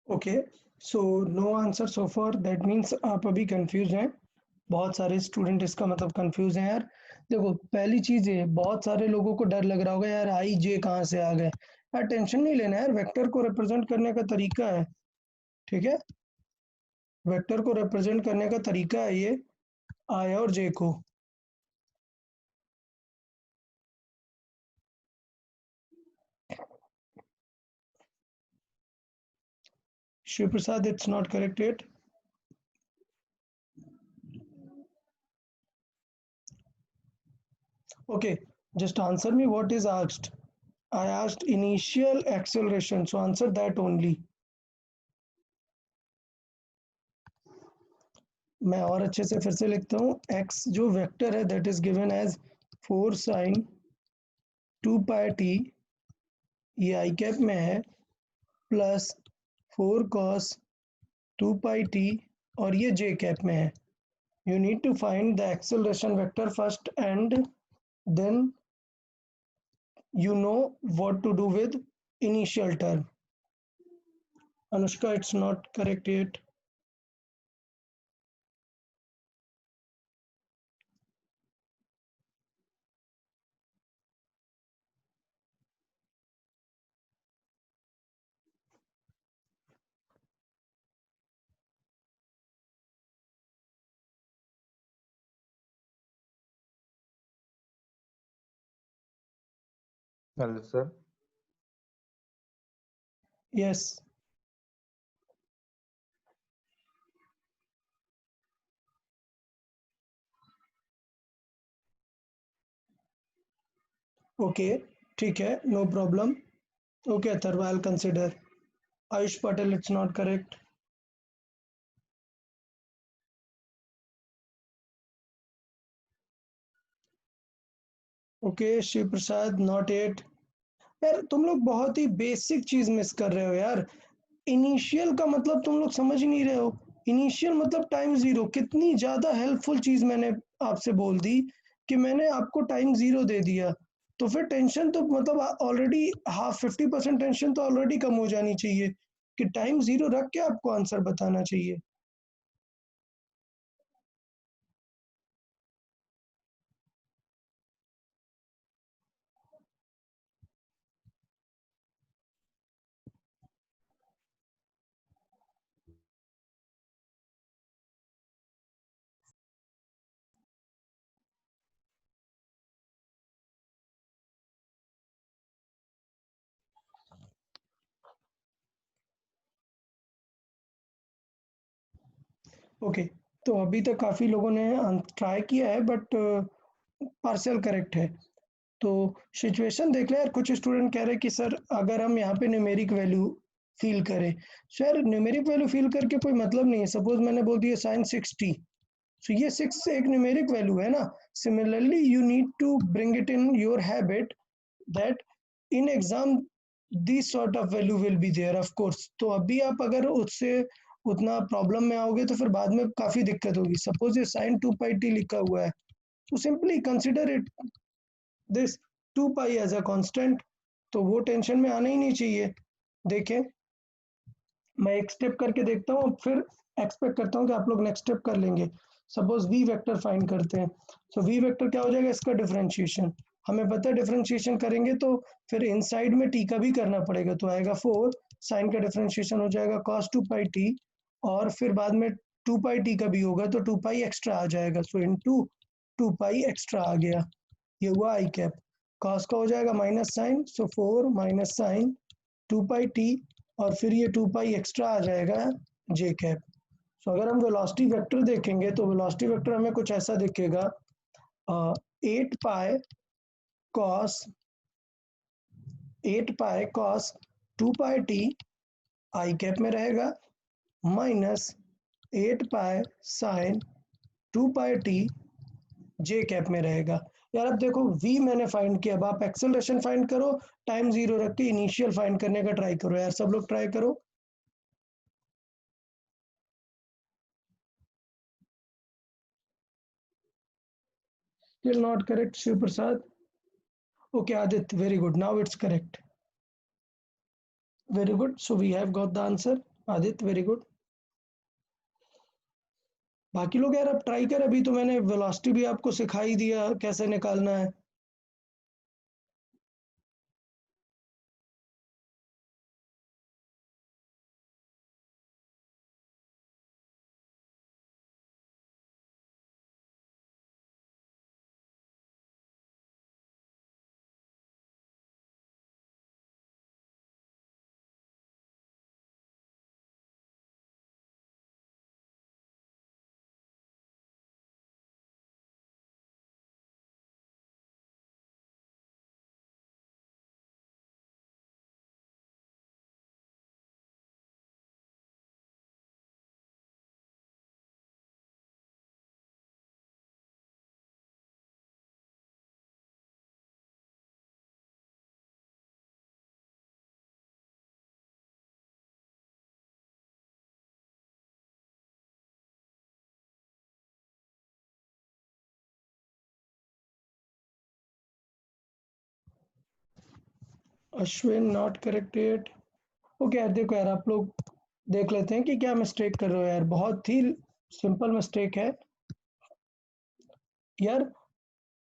Okay, so no answer so far, that means आप अभी कंफ्यूज हैं। बहुत सारे स्टूडेंट इसका मतलब कंफ्यूज हैं यार। देखो पहली चीज है, बहुत सारे लोगों को डर लग रहा होगा यार आई जे कहाँ से आ गए। यार टेंशन नहीं लेना यार, वेक्टर को रिप्रेजेंट करने का तरीका है, ठीक है। वेक्टर को रिप्रेजेंट करने का तरीका है ये आई और जे को। Shiv Prasad, it's not correct yet. Okay, just answer me what is asked. I asked initial acceleration, so answer that only. मैं और अच्छे से फिर से लिखता हूँ, x जो वेक्टर है that is given as 4 sin 2 pi t, ये आई कैप में है, प्लस 4 cos 2 पाई t, और ये j कैप में है। You need to find the acceleration vector first and then you know what to do with initial term. Anushka, it's not correct yet. Hello, sir. Yes. Okay ठीक है, no problem. Okay Atharva, I will consider. Ayush Patil, it's not correct. Okay Shiv Prasad, not at. यार तुम लोग बहुत ही बेसिक चीज मिस कर रहे हो यार. इनिशियल का मतलब तुम लोग समझ ही नहीं रहे हो. इनिशियल मतलब टाइम जीरो. कितनी ज्यादा हेल्पफुल चीज मैंने आपसे बोल दी कि मैंने आपको टाइम जीरो दे दिया, तो फिर टेंशन तो मतलब ऑलरेडी हाफ 50% टेंशन तो ऑलरेडी कम हो जानी चाहिए कि टाइम जीरो रख के आपको आंसर बताना चाहिए. ओके, तो अभी तक काफी लोगों ने ट्राई किया है बट पार्शियल करेक्ट है. तो सिचुएशन देख ले यार. कुछ स्टूडेंट कह रहे हैं कि सर अगर हम यहाँ पे न्यूमेरिक वैल्यू फील करें, सर न्यूमेरिक वैल्यू फील करके कोई मतलब नहीं है. सपोज मैंने बोल दिया साइन 6t, सो ये 6 एक न्यूमेरिक वैल्यू है ना. Similarly you need to bring it in your habit that in exam this sort of value will be there of course. तो अभी आप अगर उससे उतना प्रॉब्लम में आओगे तो फिर बाद में काफी दिक्कत होगी. सपोज ये साइन 2πt लिखा हुआ है, तो simply consider it this 2π as a constant. तो वो टेंशन में आना ही नहीं चाहिए. देखें, मैं एक स्टेप करके देखता हूँ, फिर एक्सपेक्ट करता हूँ कि आप लोग नेक्स्ट स्टेप कर लेंगे. सपोज वी वेक्टर फाइंड करते हैं. सो वी वेक्टर क्या हो जाएगा, इसका डिफरेंशिएशन. हमें पता है डिफरेंशिएशन करेंगे तो फिर इनसाइड में टी का भी करना पड़ेगा, तो आएगा 4. साइन का डिफरेंशिएशन हो जाएगा cos 2πt, और फिर बाद में 2πt का भी होगा तो 2π एक्स्ट्रा आ जाएगा. सो इनटू 2π एक्स्ट्रा आ गया. ये हुआ आई कैप. cos का हो जाएगा माइनस साइन, सो 4 माइनस साइन 2πt, और फिर ये 2π एक्स्ट्रा आ जाएगा जे कैप. सो अगर हम वेलोसिटी वेक्टर देखेंगे तो वेलोसिटी वेक्टर हमें कुछ ऐसा दिखेगा. 8π cos 2πt आई कैप में रहेगा, माइनस 8π sin 2πt जे कैप में रहेगा. यार अब देखो v मैंने फाइंड किया, अब आप एक्सेलरेशन फाइंड करो. टाइम जीरो रख के इनिशियल फाइंड करने का ट्राई करो यार. सब लोग ट्राई करो. Still not correct, Shiv Prasad. Okay, Adit, very good. Now it's correct. Very good. So we have got the answer. Adit, very good. बाकी लोग यार अब ट्राई कर. अभी तो मैंने वेलोसिटी भी आपको सिखा ही दिया कैसे निकालना है. Ashwin not corrected. ओके यार देखो यार, आप लोग देख लेते हैं कि क्या मिस्टेक कर रहे हो यार. बहुत ही सिंपल मिस्टेक है यार.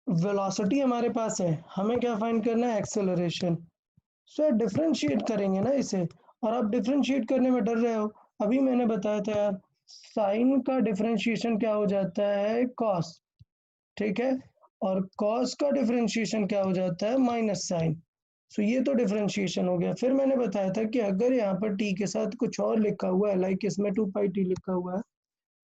वेलोसिटी हमारे पास है, हमें क्या फाइंड करना है, एक्सेलरेशन. सो डिफरेंशिएट करेंगे ना इसे, और आप डिफरेंशिएट करने में डर रहे हो. अभी मैंने बताया था यार, साइन का डिफरेंशिएशन क्या हो जाता है, कॉस. ठीक है, और कॉस का डिफरेंशिएशन क्या हो जाता है, माइनस साइन. सो ये तो डिफरेंशिएशन हो गया. फिर मैंने बताया था कि अगर यहाँ पर टी के साथ कुछ और लिखा हुआ है, लाइक इसमें 2πt लिखा हुआ है,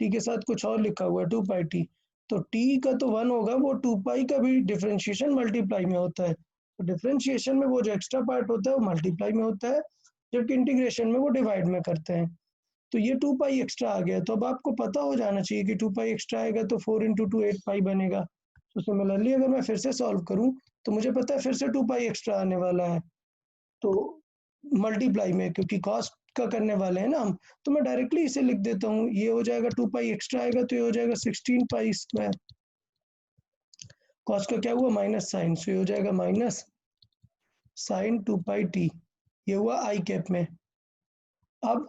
टी के साथ कुछ और लिखा हुआ है 2πt, तो टी का तो 1 होगा, वो 2π का भी डिफरेंशिएशन मल्टीप्लाई में होता है. तो डिफरेंशिएशन में वो जो एक्स्ट्रा पार्ट होता है वो मल्टीप्लाई में होता है, जबकि इंटीग्रेशन में वो डिवाइड में करते हैं। तो ये 2 पाई एक्स्ट्रा आ गया, तो अब आपको पता हो जाना चाहिए कि 2 पाई एक्स्ट्रा आएगा तो 4 इंटू 2 8 पाई बनेगा। तो सिमिलरली अगर मैं फिर से सॉल्व करूं तो मुझे पता है फिर से 2 पाई एक्स्ट्रा आने वाला है, तो मल्टीप्लाई में, क्योंकि कॉस्ट का करने वाले हैं ना हम, तो मैं डायरेक्टली इसे लिख देता हूँ। ये हो जाएगा 2 पाई एक्स्ट्रा आएगा तो ये हो जाएगा 16 पाई स्क्वायर। कॉस्ट का क्या हुआ माइनस साइन, सो ये हो जाएगा माइनस साइन 2 पाई टी। ये हुआ आई कैप में। अब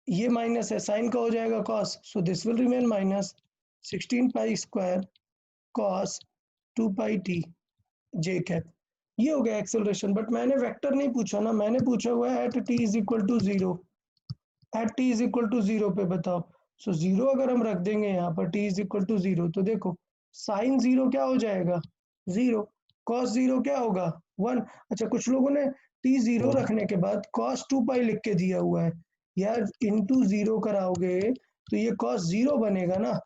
ये माइनस है, साइन का हो जाएगा cos, so this will remain minus 16 pi square cos 2 pi T J cap. ये हो गया एक्सेलरेशन। बट मैंने वेक्टर नहीं पूछा ना, मैंने पूछा हुआ है at t is equal to 0, at t is equal to 0 पे बताओ। सो 0 अगर हम रख देंगे यहाँ पर टी इज इक्वल टू 0, तो देखो साइन 0 क्या हो जाएगा 0, कॉस 0 क्या होगा 1। अच्छा, कुछ लोगों ने टी 0 रखने के बाद कॉस 2 पाई लिख के दिया हुआ है यार, इनटू 0 कराओगे तो ये कॉस 0 बनेगा ना,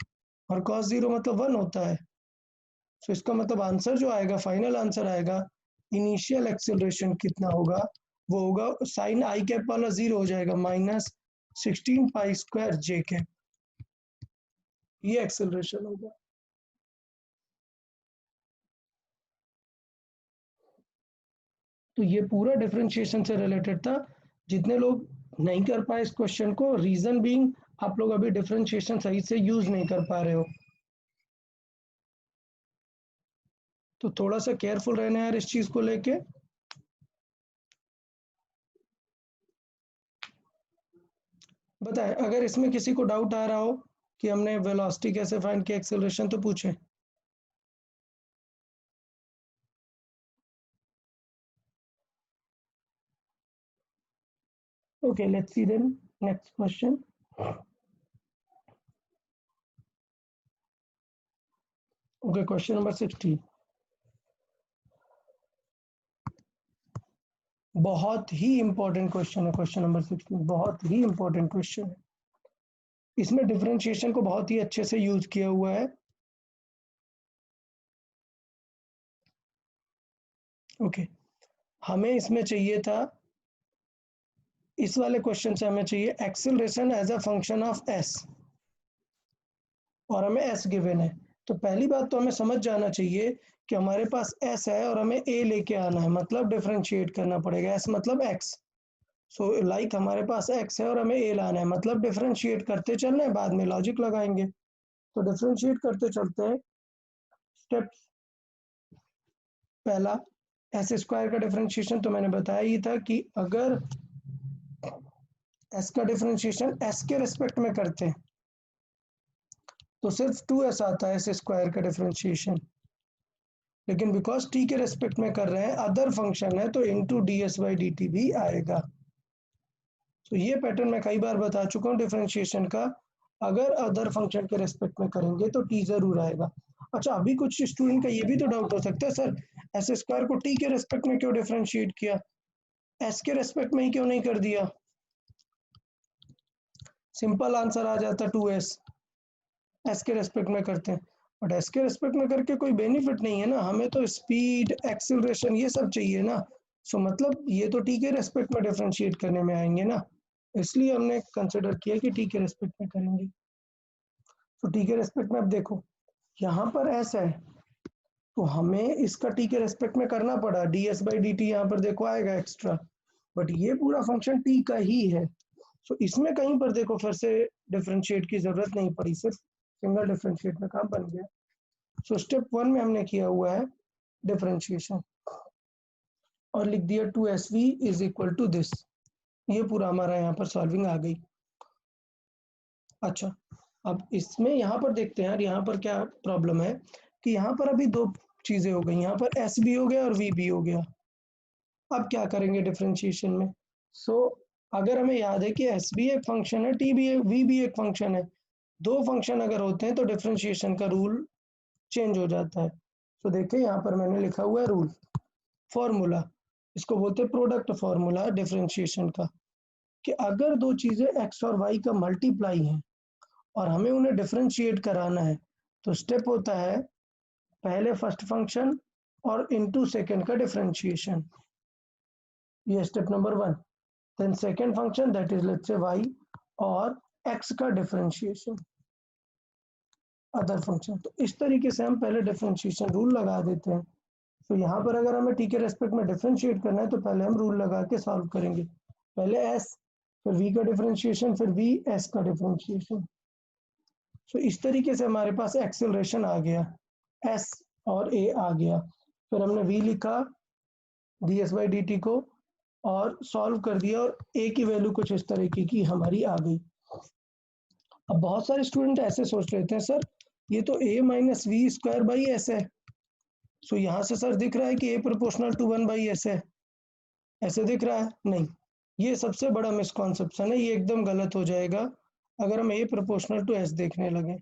और कॉस 0 मतलब 1 होता है। तो इसका मतलब आंसर जो आएगा, फाइनल आंसर आएगा, इनिशियल एक्सेलरेशन कितना होगा, वो होगा साइन आई कैप वाला 0 हो जाएगा माइनस 16 पाई स्क्वायर जे कैप। ये एक्सेलरेशन होगा। तो ये पूरा डिफरेंशिएशन से रिलेटेड था। जितने लोग नहीं कर पाए इस क्वेश्चन को, रीजन बीइंग आप लोग अभी डिफरेंशिएशन सही से यूज नहीं कर पा रहे हो, तो थोड़ा सा केयरफुल रहना है यार इस चीज को लेके। बताएं अगर इसमें किसी को डाउट आ रहा हो कि हमने वेलोसिटी कैसे फाइंड किया, एक्सेलरेशन, तो पूछें। Okay, let's see then next question. Okay, question number 60. बहुत ही इंपॉर्टेंट क्वेश्चन है क्वेश्चन नंबर 16, बहुत ही इंपॉर्टेंट क्वेश्चन है। इसमें डिफरेंशिएशन को बहुत ही अच्छे से यूज किया हुआ है। ओके, हमें इसमें चाहिए था, इस वाले क्वेश्चन से हमें चाहिए acceleration as a function of s, और हमें एस गिवन है। तो पहली बात तो हमें समझ जाना चाहिए कि हमारे पास एस है और हमें ए लेके आना है, मतलब डिफरेंशिएट करना पड़ेगा। एस मतलब एक्स, सो लाइक हमारे पास एक्स है और हमें ए लाना है, मतलब डिफरेंशिएट करते चलना है, बाद में लॉजिक लगाएंगे। तो डिफरेंशिएट करते चलते हैं। स्टेप पहला, एस स्क्वायर का डिफरेंशिएशन तो मैंने बताया ही था कि अगर एस का डिफरेंशिएशन एस के रेस्पेक्ट में करते हैं तो सिर्फ 2s आता है एस स्क्वायर का डिफरेंशिएशन, लेकिन बिकॉज टी के रेस्पेक्ट में कर रहे हैं, अदर फंक्शन है, तो into D S by D T भी आएगा। तो ये पैटर्न मैं कई बार बता चुका हूँ डिफरेंशिएशन का, अगर अदर फंक्शन के रेस्पेक्ट में करेंगे तो टी जरूर आएगा। अच्छा, अभी कुछ स्टूडेंट का ये भी तो डाउट हो सकता है, सर एस स्क्वायर को टी के रेस्पेक्ट में क्यों डिफरेंशिएट किया, एस के रेस्पेक्ट में ही क्यों नहीं कर दिया। सिंपल आंसर आ जाता 2s, एस के रेस्पेक्ट में करते हैं, बट एस के रेस्पेक्ट में करके कोई बेनिफिट नहीं है ना, हमें तो स्पीड एक्सेलरेशन ये सब चाहिए ना। सो मतलब ये तो टी के रेस्पेक्ट में डिफरेंशिएट करने में आएंगे ना, इसलिए हमने कंसिडर किया कि टी के रेस्पेक्ट में करेंगे। तो टी के रेस्पेक्ट में अब देखो यहाँ पर एस है, तो हमें इसका टी के रेस्पेक्ट में करना पड़ा, D S by D T यहाँ पर देखो आएगा एक्स्ट्रा, बट ये पूरा फंक्शन टी का ही है। सो इसमें कहीं पर देखो फिर से डिफरेंशिएट की जरूरत नहीं पड़ी, सिर्फ सिंगल डिफरेंशिएट में काम बन गया। सो स्टेप 1 में हमने किया हुआ है डिफरेंशिएशन और लिख दिया 2sv is equal to this, ये पूरा हमारा यहाँ पर सॉल्विंग आ गई। अच्छा, अब इसमें यहाँ पर देखते हैं यार, यहाँ पर क्या प्रॉब्लम है कि यहाँ पर अभी दो चीजें हो गई, यहाँ पर s भी हो गया और v भी हो गया। अब क्या करेंगे डिफरेंशिएशन में। अगर हमें याद है कि s भी एक फंक्शन है, t भी v भी एक फंक्शन है, दो फंक्शन अगर होते हैं तो डिफरेंशिएशन का रूल चेंज हो जाता है। तो देखिए यहाँ पर मैंने लिखा हुआ है रूल, फॉर्मूला, इसको बोलते हैं प्रोडक्ट फॉर्मूला डिफरेंशिएशन का, कि अगर दो चीजें x और y का मल्टीप्लाई है और हमें उन्हें डिफरेंशिएट कराना है, तो स्टेप होता है पहले फर्स्ट फंक्शन और इनटू सेकंड का डिफरेंशिएशन, ये step number 1। Then second function that is let's say y और x का डिफरेंशिएशन अदर फंक्शन। तो इस तरीके से हम पहले डिफरेंशिएशन रूल लगा देते हैं। तो यहाँ पर अगर हमें t के रेस्पेक्ट में डिफरेंशिएट करना है तो पहले हम रूल लगा के सॉल्व करेंगे, पहले s फिर v का डिफरेंशिएशन फिर v s का डिफरेंशिएशन। तो इस तरीके से हमारे पास एक्सेलरेशन आ गया, s और a आ गया, फिर हमने v लिखा ds/dt को और सॉल्व कर दिया और a की वैल्यू कुछ इस तरीके की हमारी आ गई। अब बहुत सारे स्टूडेंट ऐसे सोच लेते हैं सर ये तो a minus v square by s है, सो यहाँ से सर दिख रहा है कि a प्रोपोर्शनल टू 1/s है, ऐसे दिख रहा है? नहीं, ये सबसे बड़ा मिसकॉन्सेप्शन है, ये एकदम गलत हो जाएगा अगर हम a प्रोपोर्शनल टू s देखने लगे।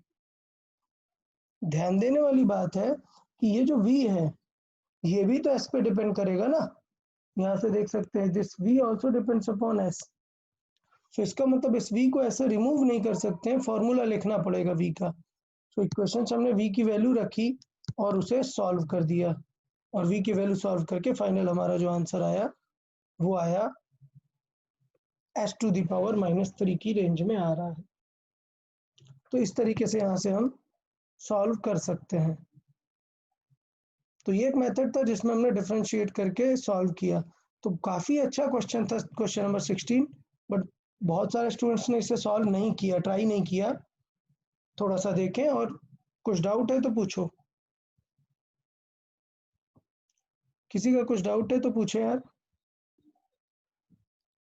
ध्यान देने वाली बात है कि ये जो v है ये भी तो s पे डिपेंड करेगा ना, यहाँ से देख सकते हैं this v also depends upon s। तो इसका मतलब इस v को ऐसे रिमूव नहीं कर सकते हैं, फॉर्मूला लिखना पड़ेगा v का। तो इक्वेशन से हमने v की वैल्यू रखी और उसे सॉल्व कर दिया और v की वैल्यू सॉल्व करके फाइनल हमारा जो आंसर आया वो आया s⁻³ की रेंज में आ रहा है। तो इस तरीके से यहाँ से हम सॉल्व कर सकते हैं। तो ये एक मेथड था जिसमें हमने डिफरेंशिएट करके सॉल्व किया। तो काफ़ी अच्छा क्वेश्चन था क्वेश्चन नंबर 16, बट बहुत सारे स्टूडेंट्स ने इसे सॉल्व नहीं किया, ट्राई नहीं किया। थोड़ा सा देखें और कुछ डाउट है तो पूछो, किसी का कुछ डाउट है तो पूछे यार।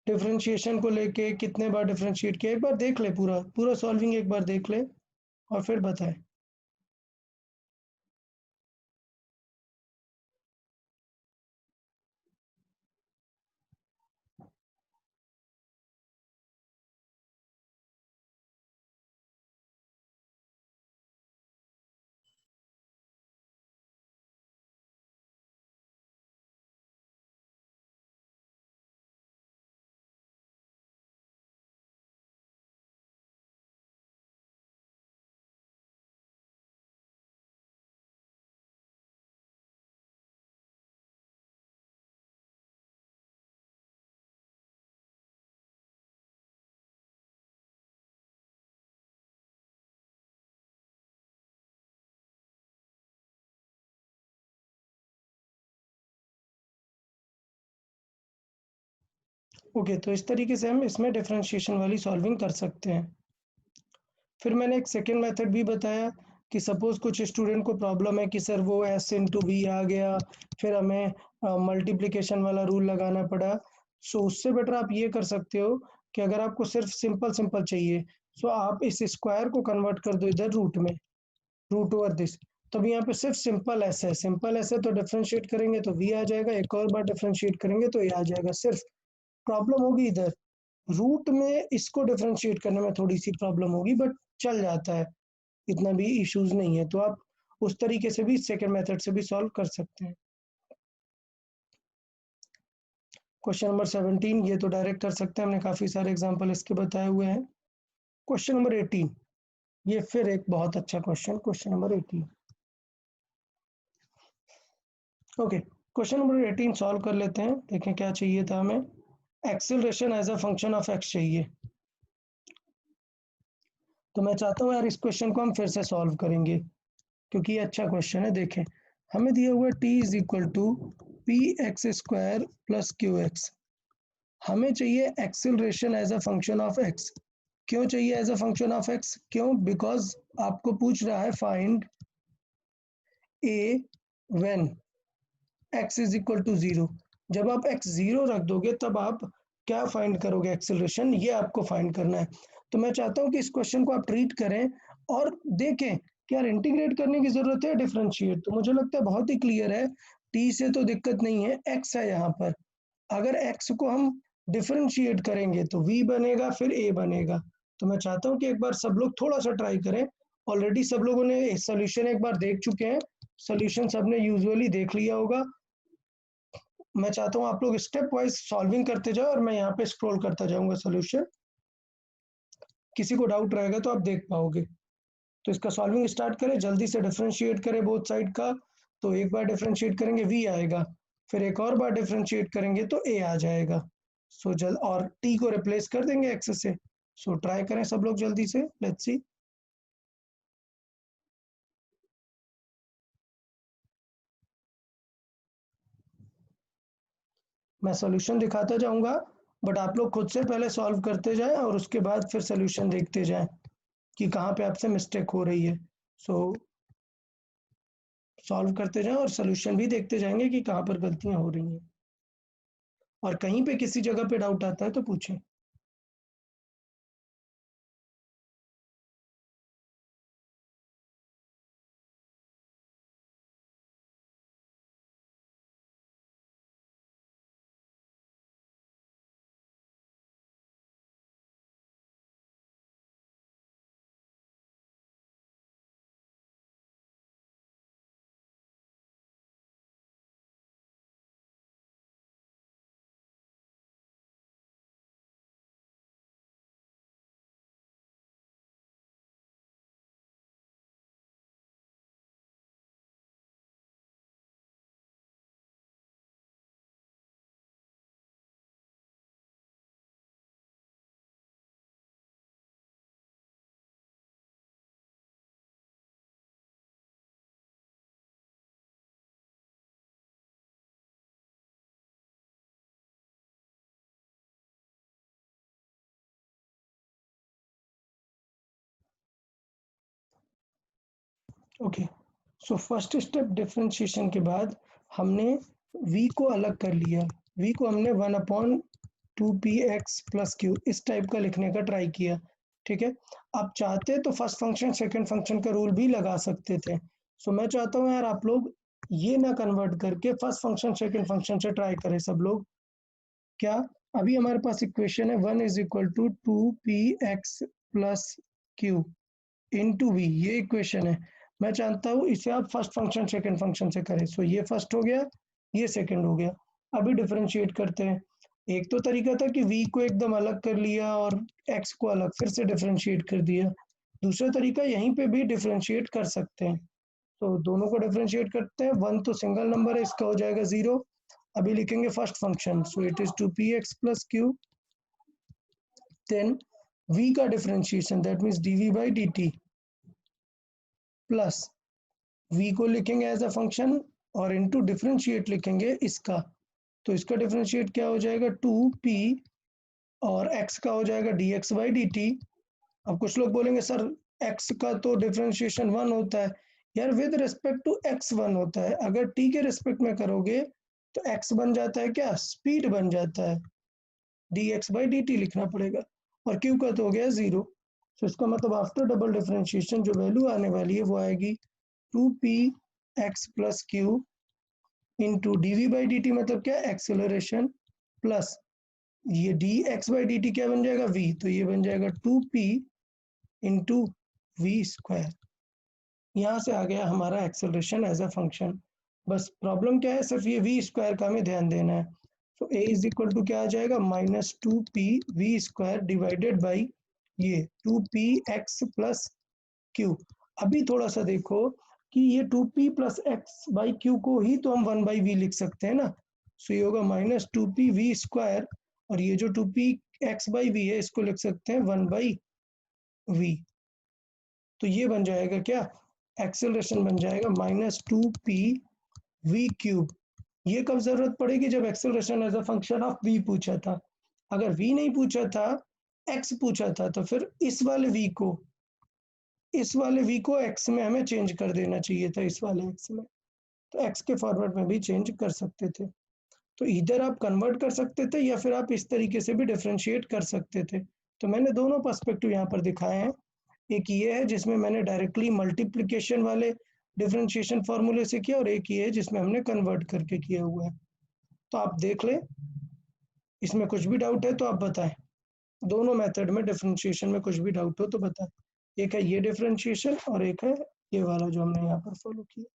डिफरेंशिएशन को लेके कितने बार डिफरेंशिएट किया, एक बार देख ले, पूरा पूरा सॉल्विंग एक बार देख ले और फिर बताए। ओके, तो इस तरीके से हम इसमें डिफरेंशिएशन वाली सॉल्विंग कर सकते हैं। फिर मैंने एक सेकेंड मेथड भी बताया कि सपोज कुछ स्टूडेंट को प्रॉब्लम है कि सर वो s/v आ गया, फिर हमें मल्टीप्लिकेशन वाला रूल लगाना पड़ा। सो उससे बेटर आप ये कर सकते हो कि अगर आपको सिर्फ सिंपल चाहिए सो आप इस स्क्वायर को कन्वर्ट कर दो इधर रूट में, रूट ओवर दिस। तब यहाँ पे सिर्फ सिंपल s है, सिंपल s है तो डिफरेंशिएट करेंगे तो v आ जाएगा, एक और बार डिफरेंशिएट करेंगे तो a आ जाएगा। सिर्फ प्रॉब्लम होगी इधर रूट में, इसको डिफरेंशिएट करने में थोड़ी सी प्रॉब्लम होगी, बट चल जाता है, इतना भी इश्यूज नहीं है। तो आप उस तरीके से भी सेकंड मेथड से भी सॉल्व कर सकते हैं। क्वेश्चन नंबर 17 ये तो डायरेक्ट कर सकते हैं, हमने काफी सारे एग्जांपल इसके बताए हुए हैं। क्वेश्चन नंबर 18 ये फिर एक बहुत अच्छा question, question number 18। Okay, question number 18 solve कर लेते हैं। देखें क्या चाहिए था हमें, acceleration as a function of x चाहिए। तो मैं चाहता हूँ यार इस क्वेश्चन को हम फिर से सॉल्व करेंगे क्योंकि ये अच्छा क्वेश्चन है। देखें हमें दिया हुआ t = px² + qx। हमें चाहिए acceleration as a function of x। क्यों चाहिए as a function of x? क्यों? बिकॉज आपको पूछ रहा है फाइंड a व्हेन x = 0। जब आप x 0 रख दोगे तब आप क्या फाइंड करोगे? एक्सेलरेशन, ये आपको फाइंड करना है। तो मैं चाहता हूँ कि इस क्वेश्चन को आप ट्रीट करें और देखें कि यार इंटीग्रेट करने की जरूरत है डिफरेंशिएट। तो मुझे लगता है बहुत ही क्लियर है, t से तो दिक्कत नहीं है, x है यहाँ पर। अगर x को हम डिफरेंशिएट करेंगे तो v बनेगा फिर a बनेगा। तो मैं चाहता हूँ कि एक बार सब लोग थोड़ा सा ट्राई करें। ऑलरेडी सब लोगों ने सोल्यूशन एक बार देख चुके हैं, सोल्यूशन सबने यूजुअली देख लिया होगा। मैं चाहता हूँ आप लोग स्टेप वाइज सॉल्विंग करते जाओ और मैं यहाँ पे स्क्रॉल करता जाऊंगा सोल्यूशन। किसी को डाउट रहेगा तो आप देख पाओगे। तो इसका सॉल्विंग स्टार्ट करें, जल्दी से डिफरेंशिएट करें बोथ साइड का। तो एक बार डिफरेंशिएट करेंगे v आएगा, फिर एक और बार डिफरेंशिएट करेंगे तो a आ जाएगा। सो जल्द और t को रिप्लेस कर देंगे x से। सो ट्राई करें सब लोग जल्दी से, लेट्स सी। मैं सॉल्यूशन दिखाता जाऊंगा, बट आप लोग खुद से पहले सॉल्व करते जाएं और उसके बाद फिर सॉल्यूशन देखते जाएं कि कहाँ पे आपसे मिस्टेक हो रही है। सो सॉल्व करते जाएं और सॉल्यूशन भी देखते जाएंगे कि कहाँ पर गलतियां हो रही हैं, और कहीं पे किसी जगह पे डाउट आता है तो पूछें। Okay, so first step differentiation के बाद हमने v को अलग कर लिया। v को हमने 1/2px प्लस q इस टाइप का लिखने का ट्राई किया। ठीक है, आप चाहते तो फर्स्ट फंक्शन सेकंड फंक्शन का रूल भी लगा सकते थे। सो मैं चाहता हूँ यार आप लोग ये ना कन्वर्ट करके फर्स्ट फंक्शन सेकंड फंक्शन से ट्राई करें सब लोग। क्या अभी हमारे पास इक्वेशन है 1 = 2px plus q into v, ये इक्वेशन है। मैं चाहता हूँ इसे आप फर्स्ट फंक्शन सेकंड फंक्शन से करें। सो ये फर्स्ट हो गया, ये सेकंड हो गया। अभी डिफरेंशिएट करते हैं। एक तो तरीका था कि v को एकदम अलग कर लिया और x को अलग फिर से डिफरेंशिएट कर दिया। दूसरा तरीका यहीं पे भी डिफरेंशिएट कर सकते हैं। तो दोनों को डिफरेंशिएट करते हैं। 1 तो सिंगल नंबर है, इसका हो जाएगा 0। अभी लिखेंगे first function, so it is 2px plus q। Then v का differentiation, that means dv/dt plus v को लिखेंगे एज अ फंक्शन और इनटू डिफरेंशिएट लिखेंगे इसका। तो इसका डिफरेंशिएट क्या हो जाएगा 2p और x का हो जाएगा dx/dt। अब कुछ लोग बोलेंगे सर x का तो डिफरेंशिएशन 1 होता है। यार विद रिस्पेक्ट टू x 1 होता है, अगर t के रिस्पेक्ट में करोगे तो x बन जाता है क्या, स्पीड बन जाता है, dx/dt लिखना पड़ेगा, और q का तो हो गया 0। तो इसका मतलब आफ्टर डबल डिफरेंशिएशन जो वैल्यू आने वाली है वो आएगी 2px plus q into dv/dt, मतलब क्या, एक्सेलरेशन, प्लस ये dx/dt क्या बन जाएगा v, तो ये बन जाएगा 2p इंटू वी स्क्वायर। यहाँ से आ गया हमारा एक्सेलरेशन एज अ फंक्शन। बस प्रॉब्लम क्या है, सिर्फ ये वी स्क्वायर का हमें ध्यान देना है। तो a इज इक्वल टू क्या आ जाएगा, -2p we square divided by ये 2px प्लस q। अभी थोड़ा सा देखो कि ये 2p plus x by Q को ही तो हम 1/v लिख सकते हैं ना। सो ये होगा -2pv स्क्वायर, और ये जो 2px/v है इसको लिख सकते हैं 1/v। तो ये बन जाएगा क्या, एक्सेलरेशन बन जाएगा -2pv³। ये कब जरूरत पड़ेगी, जब acceleration as a function of v पूछा था। अगर v नहीं पूछा था, x पूछा था, तो फिर इस वाले v को x में हमें चेंज कर देना चाहिए था, इस वाले x में। तो x के फॉर्मेट में भी चेंज कर सकते थे। तो इधर आप कन्वर्ट कर सकते थे या फिर आप इस तरीके से भी डिफरेंशिएट कर सकते थे। तो मैंने दोनों पर्सपेक्टिव यहाँ पर दिखाए हैं। एक ये है जिसमें मैंने डायरेक्टली मल्टीप्लिकेशन वाले डिफरेंशिएशन फॉर्मूले से किया, और एक ये है जिसमें हमने कन्वर्ट करके किया हुआ है। तो आप देख लें, इसमें कुछ भी डाउट है तो आप बताएं। दोनों मेथड में डिफरेंशिएशन में कुछ भी डाउट हो तो बताएं। एक है ये डिफरेंशिएशन और एक है ये वाला जो हमने यहाँ पर फॉलो किया।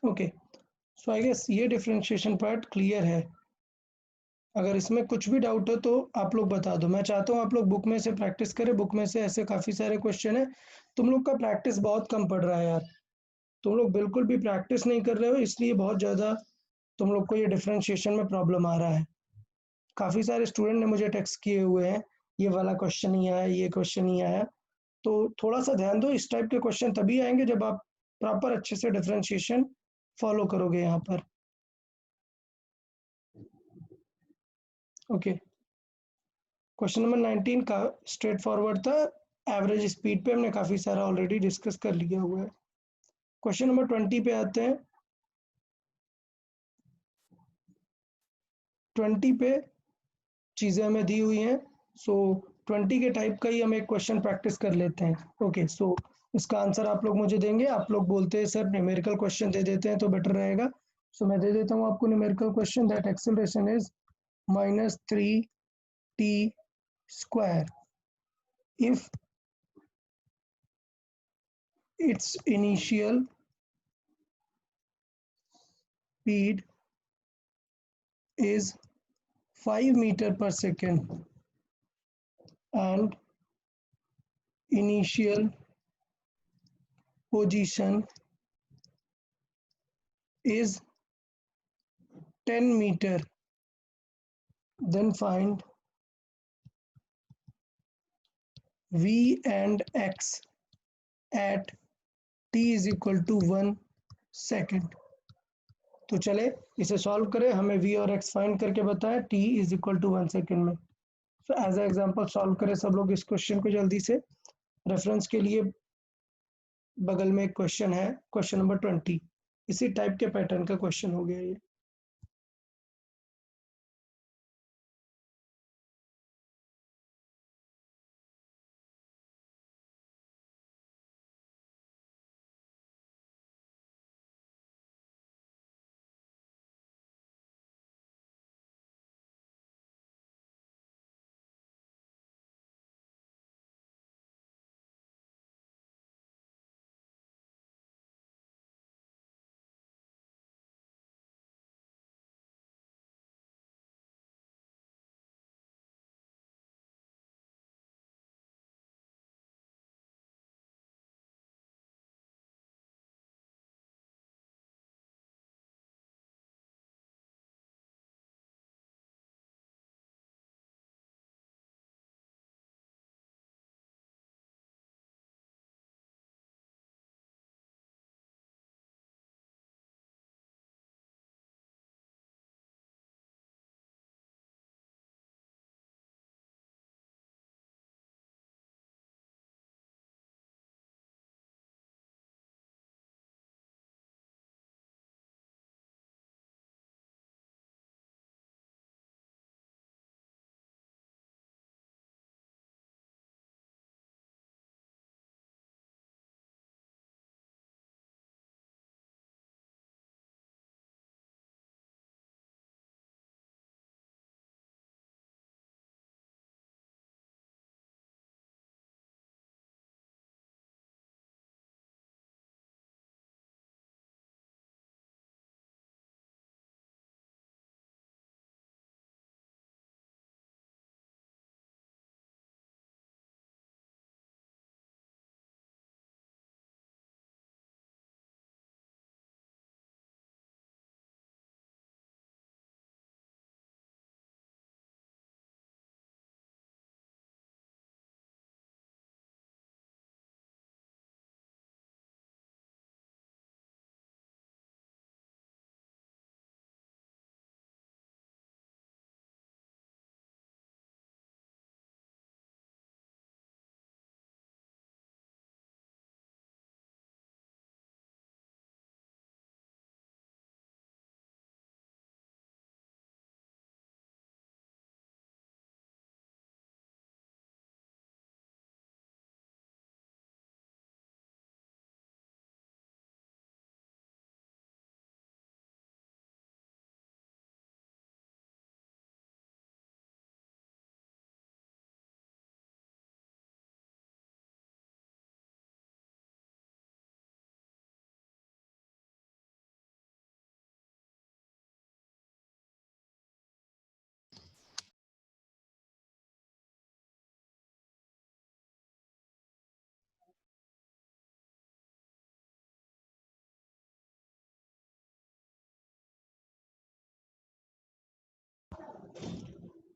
ओके, सो आई गेस ये डिफरेंशिएशन पार्ट क्लियर है। अगर इसमें कुछ भी डाउट हो तो आप लोग बता दो। मैं चाहता हूँ आप लोग बुक में से प्रैक्टिस करें, बुक में से ऐसे काफ़ी सारे क्वेश्चन है। तुम लोग का प्रैक्टिस बहुत कम पड़ रहा है यार, तुम लोग बिल्कुल भी प्रैक्टिस नहीं कर रहे हो, इसलिए बहुत ज़्यादा तुम लोग को ये डिफरेंशिएशन में प्रॉब्लम आ रहा है। काफ़ी सारे स्टूडेंट ने मुझे टेक्स्ट किए हुए हैं, ये वाला क्वेश्चन नहीं आया, ये क्वेश्चन नहीं आया। तो थोड़ा सा ध्यान दो, इस टाइप के क्वेश्चन तभी आएंगे जब आप प्रॉपर अच्छे से डिफरेंशिएशन फॉलो करोगे यहाँ पर। ओके, क्वेश्चन नंबर 19 का स्ट्रेट फॉरवर्ड था। एवरेज स्पीड पे हमने काफ़ी सारा ऑलरेडी डिस्कस कर लिया हुआ है। क्वेश्चन नंबर 20 पे आते हैं। 20 पे चीज़ें हमें दी हुई हैं, सो 20 के टाइप का ही हम एक क्वेश्चन प्रैक्टिस कर लेते हैं। ओके, सो इसका आंसर आप लोग मुझे देंगे। आप लोग बोलते हैं सर न्यूमेरिकल क्वेश्चन दे देते हैं तो बेटर रहेगा, सो मैं दे देता हूँ आपको numerical question. That acceleration is -3t² if its initial speed is 5 meter per second and initial position is 10 meter, then find v and x at t is equal to 1 second। तो चले इसे सॉल्व करें, हमें v और x फाइंड करके बताएं t is equal to 1 second में। So as a example solve करें सब लोग इस क्वेश्चन को जल्दी से। रेफरेंस के लिए बगल में एक क्वेश्चन है, क्वेश्चन नंबर 20, इसी टाइप के पैटर्न का क्वेश्चन हो गया ये।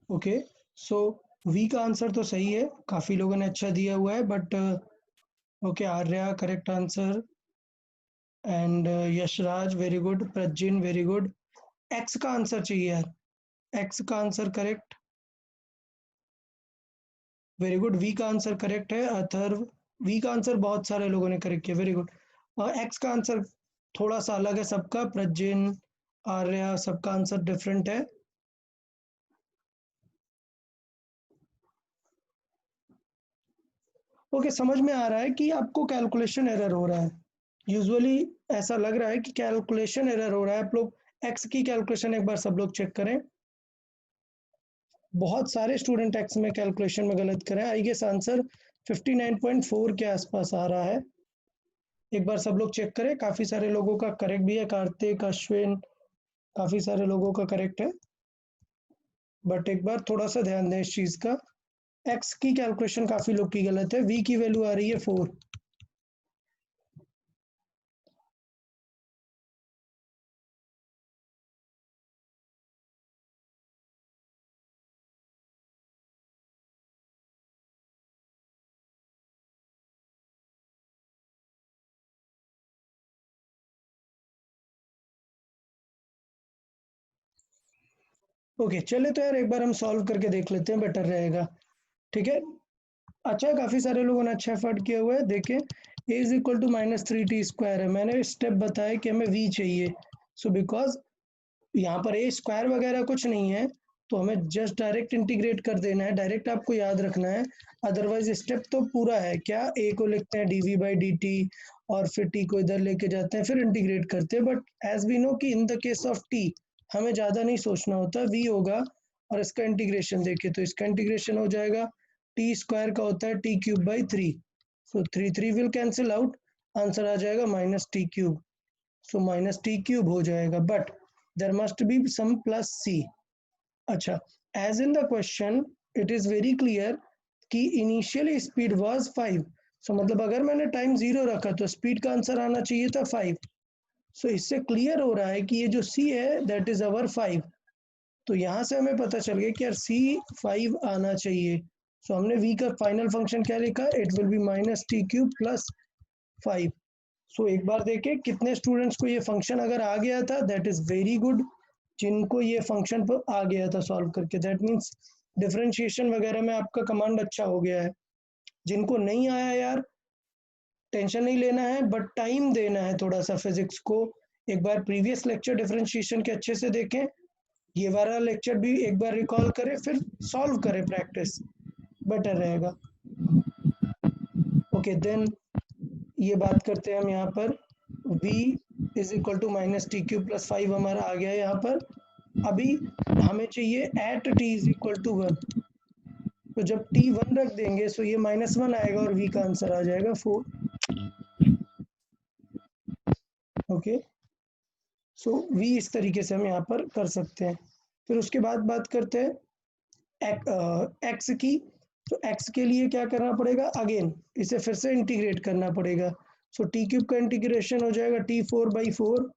ओके, सो वी का आंसर तो सही है, काफी लोगों ने अच्छा दिया हुआ है, but okay, Arya correct answer, and Yashraj very good, Prajjin very good. X का आंसर चाहिए यार, एक्स का answer correct, very good. V का आंसर करेक्ट है अथर्व, वी का आंसर बहुत सारे लोगों ने करेक्ट किया, वेरी गुड। और एक्स का आंसर थोड़ा सा अलग है सबका, प्रज्जिन, आर्या, सबका आंसर डिफरेंट है। ओके, समझ में आ रहा है कि आपको कैलकुलेशन एरर हो रहा है, यूजुअली ऐसा लग रहा है कि कैलकुलेशन एरर हो रहा है। आप लोग एक्स की कैलकुलेशन एक बार सब लोग चेक करें, बहुत सारे स्टूडेंट एक्स में कैलकुलेशन में गलत करें। आई गेस आंसर 59.4 के आसपास आ रहा है, एक बार सब लोग चेक करें। काफी सारे लोगों का करेक्ट भी है, कार्तिक, अश्विन, काफी सारे लोगों का करेक्ट है, बट एक बार थोड़ा सा ध्यान दें इस चीज का। एक्स की कैलकुलेशन काफी लोग की गलत है, वी की वैल्यू आ रही है 4। ओके, चले तो यार एक बार हम सॉल्व करके देख लेते हैं, बेटर रहेगा, ठीक है। अच्छा, काफी सारे लोगों ने अच्छा एफर्ट किया हुआ है। देखें, a is equal to -3t² है, मैंने स्टेप बताया कि हमें v चाहिए। सो बिकॉज यहाँ पर a स्क्वायर वगैरह कुछ नहीं है, तो हमें जस्ट डायरेक्ट इंटीग्रेट कर देना है, डायरेक्ट आपको याद रखना है। अदरवाइज स्टेप तो पूरा है, क्या a को लिखते हैं dv/dt और फिर t को इधर लेके जाते हैं, फिर इंटीग्रेट करते हैं। बट एज वी नो कि in the case of t हमें ज़्यादा नहीं सोचना होता, v होगा और इसका इंटीग्रेशन देखे तो इसका इंटीग्रेशन हो जाएगा, टी स्क्वायर का होता है t³/3, so 3 will cancel out, answer आ जाएगा -t³, सो -t³ हो जाएगा, but there must be some plus c। अच्छा, as in the question it is very clear कि इनिशियली स्पीड वाज 5, सो मतलब अगर मैंने टाइम 0 रखा तो स्पीड का आंसर आना चाहिए था 5। सो इससे क्लियर हो रहा है कि ये जो c है दैट इज अवर 5, तो यहाँ से हमें पता चल गया कि यार c5 आना चाहिए। सो हमने v का फाइनल फंक्शन क्या लिखा, इट विल बी -t³ + 5। सो एक बार देखें कितने स्टूडेंट्स को ये फंक्शन अगर आ गया था, दैट इज वेरी गुड, जिनको ये फंक्शन पर आ गया था सॉल्व करके, दैट मीन्स डिफरेंशिएशन वगैरह में आपका कमांड अच्छा हो गया है। जिनको नहीं आया यार, टेंशन नहीं लेना है, बट टाइम देना है थोड़ा सा फिजिक्स को। एक बार प्रीवियस लेक्चर डिफरेंशिएशन के अच्छे से देखें, ये वाला लेक्चर भी एक बार रिकॉल करें, फिर सॉल्व करें, प्रैक्टिस बेटर रहेगा। ओके, देन ये बात करते हैं हम यहाँ पर, v is equal to -t³ + 5 हमारा आ गया है यहाँ पर। अभी हमें चाहिए at t is equal to 1, तो जब t 1 रख देंगे सो ये -1 आएगा और v का आंसर आ जाएगा 4। ओके, सो v इस तरीके से हम यहाँ पर कर सकते हैं। फिर उसके बाद बात करते हैं x की, तो x के लिए क्या करना पड़ेगा, अगेन इसे फिर से इंटीग्रेट करना पड़ेगा। सो t³ का इंटीग्रेशन हो जाएगा t4/4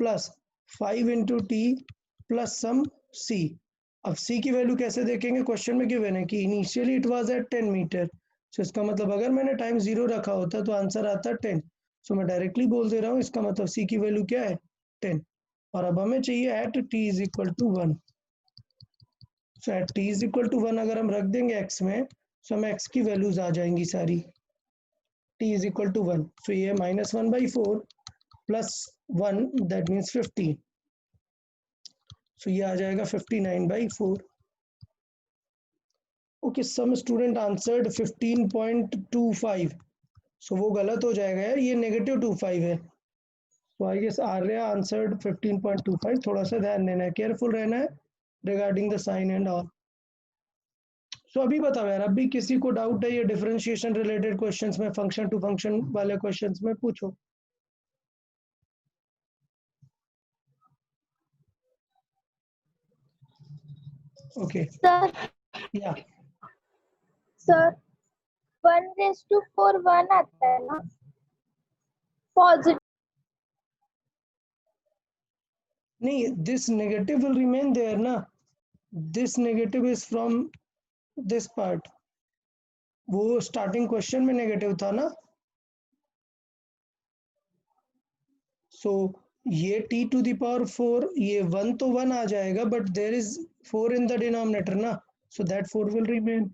plus 5 into T plus some c। अब c की वैल्यू कैसे देखेंगे, क्वेश्चन में गिवन है कि initially it was at 10 meter, so इसका मतलब अगर मैंने टाइम 0 रखा होता तो आंसर आता 10। सो मैं डायरेक्टली बोल दे रहा हूँ, इसका मतलब c की वैल्यू क्या है, 10। और अब हमें चाहिए at t is equal to 1, so at t is equal to 1 अगर हम रख देंगे x में, सो हमें x की वैल्यूज आ जाएंगी सारी, t इज इक्वल टू 1, सो ये -1/4 प्लस 1 दैट मीन्स 15, सो ये आ जाएगा 59/4। ओके, सम स्टूडेंट आंसर्ड 15.25, सो वो गलत हो जाएगा यार, ये -25 है। तो आई गेस आर्या आंसर्ड 15.25, थोड़ा सा ध्यान देना है, केयरफुल रहना है regarding the sign and all. So अभी बताओ यार, अभी किसी को डाउट है ये डिफरेंशिएशन रिलेटेड क्वेश्चंस में, फंक्शन टू फंक्शन वाले क्वेश्चंस में, पूछो। ओके, सर या सर 1/4 1 आता है ना, पॉजिटिव। नहीं, this negative will remain there ना, this negative is from this part. वो स्टार्टिंग क्वेश्चन में नेगेटिव था ना, सो ये t to the power 4, ये 1 तो 1 आ जाएगा, but there is 4 in the denominator ना, so that 4 will remain.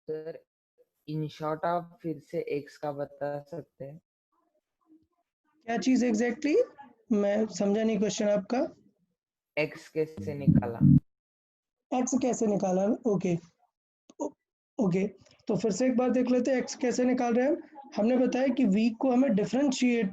Sir in short आप फिर से x का बता सकते हैं? क्या चीज एग्जैक्टली मैं समझा नहीं क्वेश्चन आपका. x कैसे निकाला? x कैसे निकाला? ओके ओके, तो फिर से एक बार देख लेते हैं x कैसे निकाल रहे हैं. हमने बताया कि v को हमें डिफरेंशिएट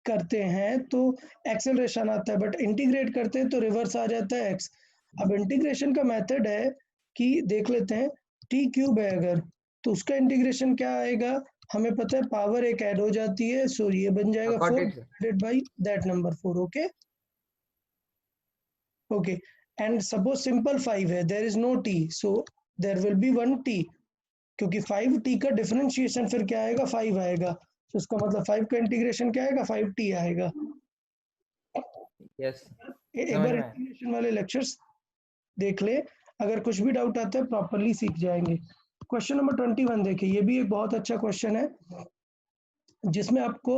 करते हैं तो एक्सेलरेशन आता है, बट इंटीग्रेट करते हैं तो रिवर्स आ जाता है x. अब इंटीग्रेशन का मेथड है कि देख लेते हैं, t क्यूब है अगर, तो उसका इंटीग्रेशन क्या आएगा, हमें पता है पावर एक ऐड हो जाती है, सो ये बन जाएगा 4 divided by that number 4. Okay okay, and suppose simple 5 है, there is no t, so there will be 1 t, क्योंकि 5t का डिफरेंशिएशन फिर क्या आएगा, 5 आएगा, तो इसका मतलब 5 का इंटीग्रेशन क्या आएगा, 5t आएगा. यस, एक बार इंटीग्रेशन वाले लेक्चर्स देख ले, अगर कुछ भी डाउट आता है प्रॉपर्ली सीख जाएंगे. क्वेश्चन नंबर 21 देखिए, ये भी एक बहुत अच्छा क्वेश्चन है जिसमें आपको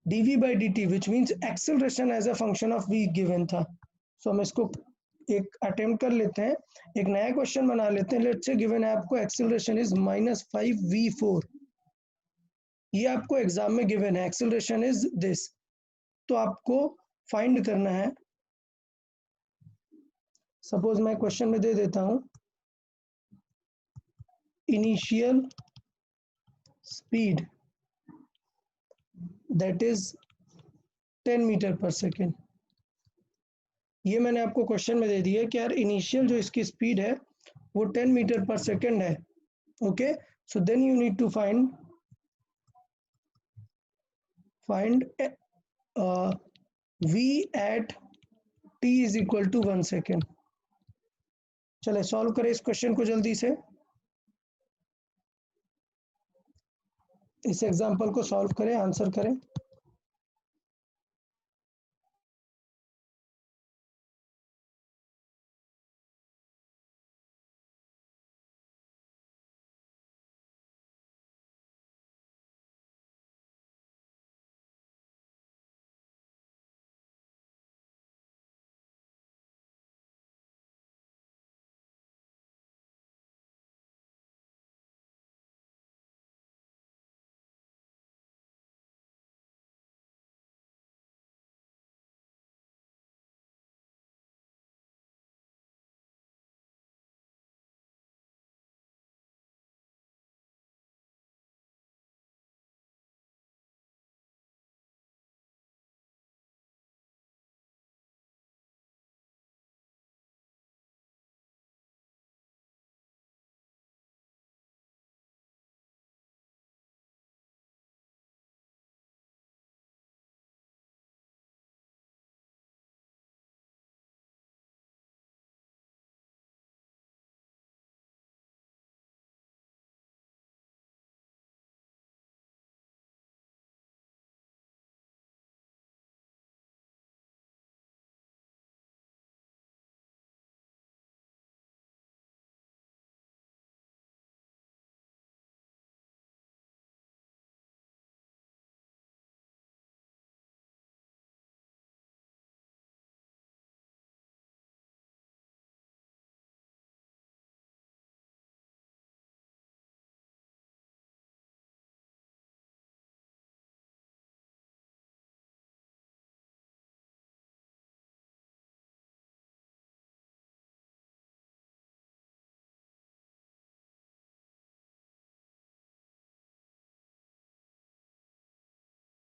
dv by dt which means acceleration as a function of v given था. सो हम इसको एक अटेम्प्ट कर लेते हैं, एक नया क्वेश्चन बना लेते हैं. लेट्स से गिवन है आपको एक्सेलरेशन इज -5v4, ये आपको एग्जाम में गिवन है, एक्सेलरेशन इज दिस. तो आपको फाइंड करना है, सपोज मैं क्वेश्चन में दे देता हूं, initial speed that is 10 meter per second. ये मैंने आपको क्वेश्चन में दे दिया कि यार इनिशियल जो इसकी स्पीड है वो 10 मीटर पर सेकेंड है. Okay, so then you need to find v at t is equal to 1 second. चले सॉल्व करें इस क्वेश्चन को जल्दी से, इस एग्जांपल को सॉल्व करें, आंसर करें.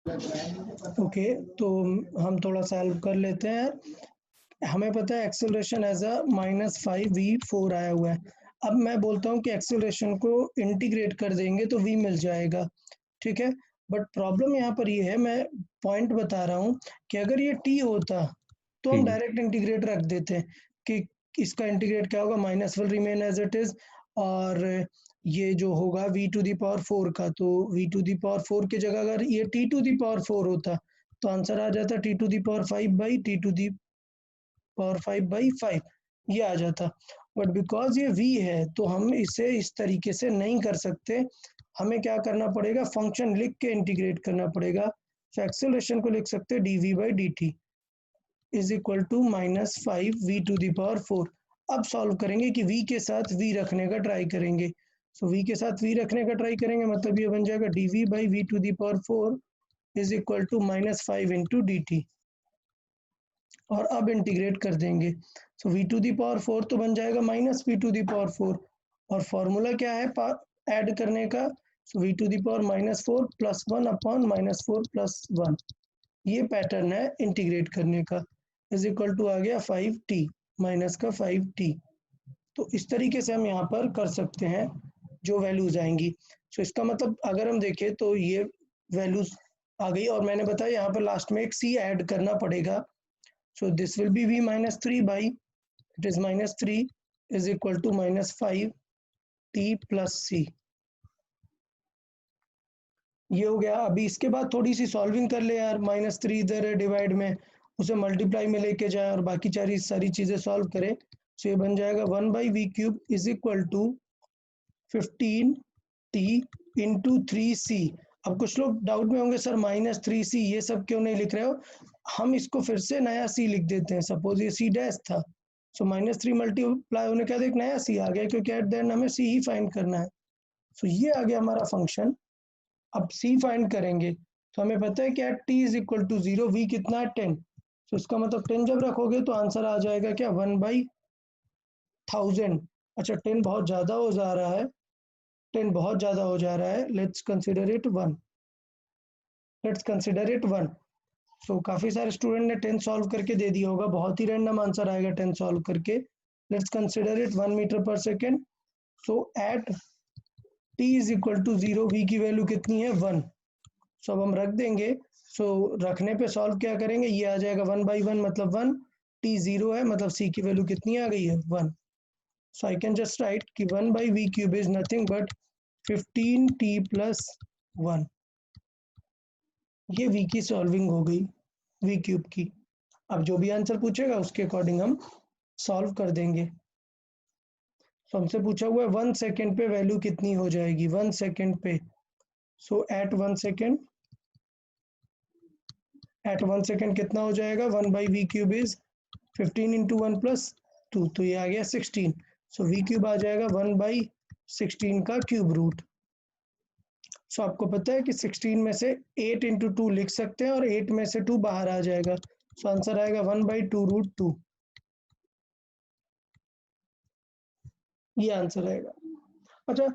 ओके, तो हम थोड़ा सॉल्व कर लेते हैं. हमें पता है एक्सेलरेशन एज अ -5v4 आया हुआ है. अब मैं बोलता हूँ कि एक्सेलरेशन को इंटीग्रेट कर देंगे तो v मिल जाएगा, ठीक है. बट प्रॉब्लम यहाँ पर ये है, मैं पॉइंट बता रहा हूँ कि अगर ये t होता तो हम डायरेक्ट इंटीग्रेट रख देते हैं कि इसका इंटीग्रेट क्या होगा, minus will remain as it is, और ये जो होगा v टू दी पावर 4 का, तो v टू दी पावर 4 की जगह अगर ये t टू दी पावर 4 होता तो आंसर आ जाता t to the power 5 by t to the power 5 by 5, ये आ जाता। बट बिकॉज ये v है तो हम इसे इस तरीके से नहीं कर सकते, हमें क्या करना पड़ेगा, फंक्शन लिख के इंटीग्रेट करना पड़ेगा। तो एक्सेलरेशन को लिख सकते हैं dv by dt is equal to minus 5 v to the power 4। अब सॉल्व करेंगे कि v के साथ v रखने का ट्राई करेंगे। सो v के साथ v रखने का ट्राई करेंगे, मतलब ये बन जाएगा dv by v to the power 4 is equal to minus 5 into d t, और अब इंटीग्रेट कर देंगे। So v to the power 4 तो बन जाएगा minus v to the power 4, और फॉर्मूला क्या है ऐड करने का, so v to the power minus 4 plus 1 upon minus 4 plus 1, ये पैटर्न है इंटीग्रेट करने का, इज इक्वल टू आ गया 5t माइनस का 5t। तो इस तरीके से हम यहाँ पर कर सकते हैं जो वैल्यूज आएंगी। सो इसका मतलब अगर हम देखें तो ये वैल्यूज आ गई, और मैंने बताया यहाँ पर लास्ट में एक c ऐड करना पड़ेगा। So this will be v minus 3 by it is minus 3 is equal to minus 5t plus c, ये हो गया। अभी इसके बाद थोड़ी सी सॉल्विंग कर ले यार, माइनस 3 इधर है डिवाइड में, उसे मल्टीप्लाई में लेके जाए और बाकी सारी चीजें सॉल्व करें। सो ये बन जाएगा 1 by v cube is equal to 15t into 3c। अब कुछ लोग डाउट में होंगे, सर माइनस 3c ये सब क्यों नहीं लिख रहे हो, हम इसको फिर से नया c लिख देते हैं। सपोज ये c डैश था, सो माइनस 3 मल्टीप्लाई होने के बाद एक नया c आ गया, क्योंकि एट द एंड हमें c ही फाइंड करना है। सो ये आ गया हमारा फंक्शन। अब c फाइंड करेंगे तो हमें पता है कि at t is equal to 0 v कितना है 10, तो इसका मतलब 10 जब रखोगे तो आंसर आ जाएगा क्या 1 बाई 1000। अच्छा 10 बहुत ज़्यादा हो जा रहा है, 10 बहुत ज़्यादा हो जा रहा है, let's consider it 1, let's consider it 1। सो काफ़ी सारे स्टूडेंट ने 10 सॉल्व करके दे दिया होगा, बहुत ही रैंडम आंसर आएगा 10 सॉल्व करके। Let's consider it 1 meter per second. So at t is equal to 0 v की वैल्यू कितनी है 1, सो अब हम रख देंगे। सो रखने पे सॉल्व क्या करेंगे, ये आ जाएगा 1 बाई 1 मतलब 1, t 0 है मतलब c की वैल्यू कितनी आ गई है 1। So I can just write कि 1 by v cube is nothing but 15t plus 1, ये v की सॉल्विंग हो गई v क्यूब की। अब जो भी आंसर पूछेगा उसके अकॉर्डिंग हम सॉल्व कर देंगे। तो हमसे पूछा हुआ है 1 सेकेंड पे वैल्यू कितनी हो जाएगी 1 सेकेंड पे। So at 1 second, at 1 second कितना हो जाएगा 1 by v cube is 15 into 1 plus 2, तो ये आ गया 16। सो वी क्यूब आ जाएगा 1 बाई 16 का क्यूब रूट। सो आपको पता है कि 16 में से 8 इंटू 2 लिख सकते हैं और 8 में से 2 बाहर आ जाएगा, सो आंसर आएगा 1 बाई 2 रूट 2, ये आंसर आएगा। अच्छा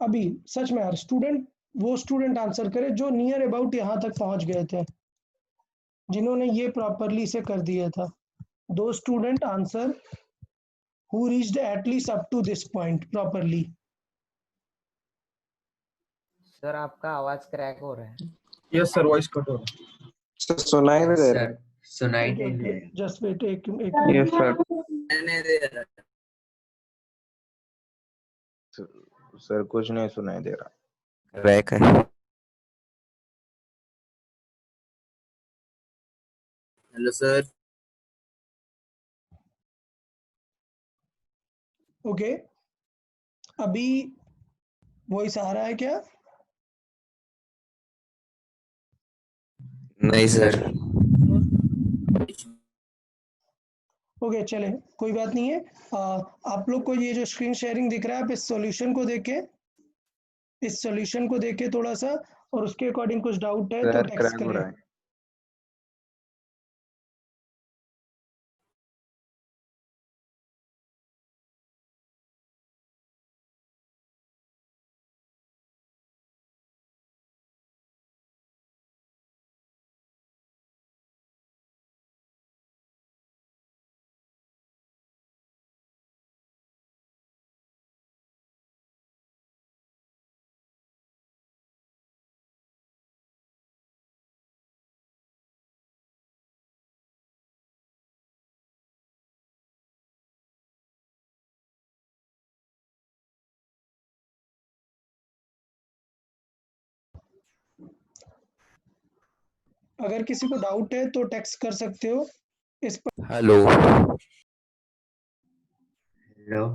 अभी सच में यार स्टूडेंट, वो स्टूडेंट आंसर करे जो नियर अबाउट यहाँ तक पहुँच गए थे, जिन्होंने ये प्रॉपरली से कर दिया था, दो student answer who reached at least up to this point properly। Sir आपका आवाज क्रैक हो रहा है। Yes, sir. Voice cut हो रहा है। सर सुनाई नहीं दे रहा। सर सुनाई नहीं दे रहा। जस्ट वेट एक यस सर। सर कुछ नहीं सुनाई दे रहा। क्रैक है। Hello sir. ओके अभी वॉइस आ रहा है क्या? नहीं सर। ओके चले कोई बात नहीं है। आप लोग को ये जो स्क्रीन शेयरिंग दिख रहा है, आप इस सॉल्यूशन को देखें, इस सॉल्यूशन को देखें थोड़ा सा, और उसके अकॉर्डिंग कुछ डाउट है तो सर टेक्स्ट क्रैक हो करें। रहा है। अगर किसी को डाउट है तो टेक्स्ट कर सकते हो इस पर। Hello hello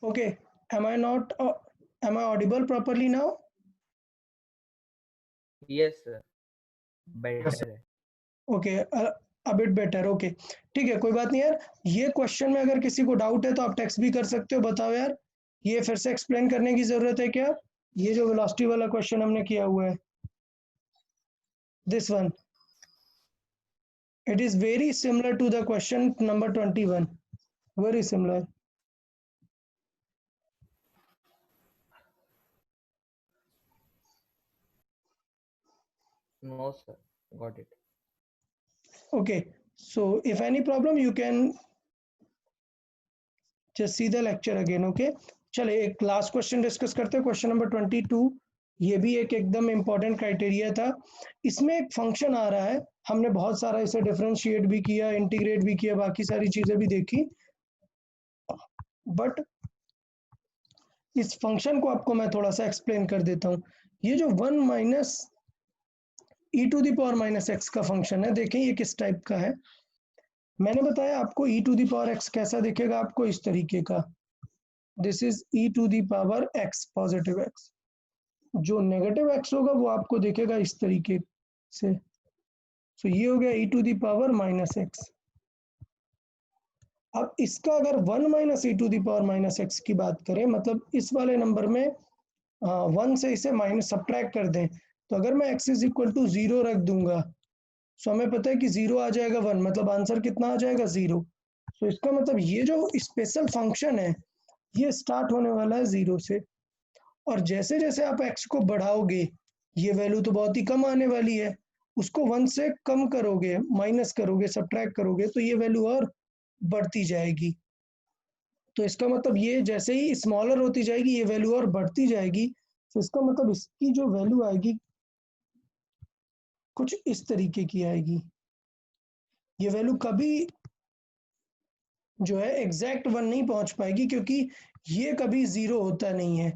Okay, am I not am I audible properly now? Yes sir, better है। Okay, a bit better. Okay, ठीक है, कोई बात नहीं यार। ये क्वेश्चन में अगर किसी को डाउट है तो आप टेक्स्ट भी कर सकते हो। बताओ यार, ये फिर से एक्सप्लेन करने की जरूरत है क्या? ये जो वेलोसिटी वाला क्वेश्चन हमने किया हुआ है, this one, it is very similar to the question number 21, very similar. No sir, got it. Okay, so if any problem you can just see the lecture again. Okay, चले एक लास्ट क्वेश्चन डिस्कस करते हैं, क्वेश्चन नंबर 22। ये भी एक एकदम इंपॉर्टेंट क्राइटेरिया था। इसमें एक फंक्शन आ रहा है, हमने बहुत सारा इसे डिफरेंशिएट भी किया, इंटीग्रेट भी किया, बाकी सारी चीजें भी देखी, बट इस फंक्शन को आपको मैं थोड़ा सा एक्सप्लेन कर देता हूँ। ये जो 1 minus e to the power minus x का फंक्शन है, देखें ये किस टाइप का है। मैंने बताया आपको e to the power x कैसा दिखेगा, आपको इस तरीके का, this is e to the power x, positive x. जो नेगेटिव एक्स होगा वो आपको दिखेगा इस तरीके से। सो ये हो गया e to the power minus x. अब इसका अगर 1 minus e to the power minus x की बात करें, मतलब इस वाले नंबर में 1 से इसे माइनस सब्ट्रैक्ट कर दें, तो अगर मैं x इज इक्वल टू 0 रख दूंगा, सो हमें पता है कि 0 आ जाएगा 1, मतलब आंसर कितना आ जाएगा 0। तो इसका मतलब ये जो स्पेशल फंक्शन है ये स्टार्ट होने वाला है 0 से, और जैसे जैसे आप x को बढ़ाओगे, ये वैल्यू तो बहुत ही कम आने वाली है, उसको 1 से कम करोगे, माइनस करोगे, सब्ट्रैक्ट करोगे, तो ये वैल्यू और बढ़ती जाएगी। तो इसका मतलब ये जैसे ही स्मॉलर होती जाएगी ये वैल्यू और बढ़ती जाएगी। तो इसका मतलब इसकी जो वैल्यू आएगी कुछ इस तरीके की आएगी। ये वैल्यू कभी जो है एग्जैक्ट 1 नहीं पहुंच पाएगी, क्योंकि ये कभी 0 होता नहीं है,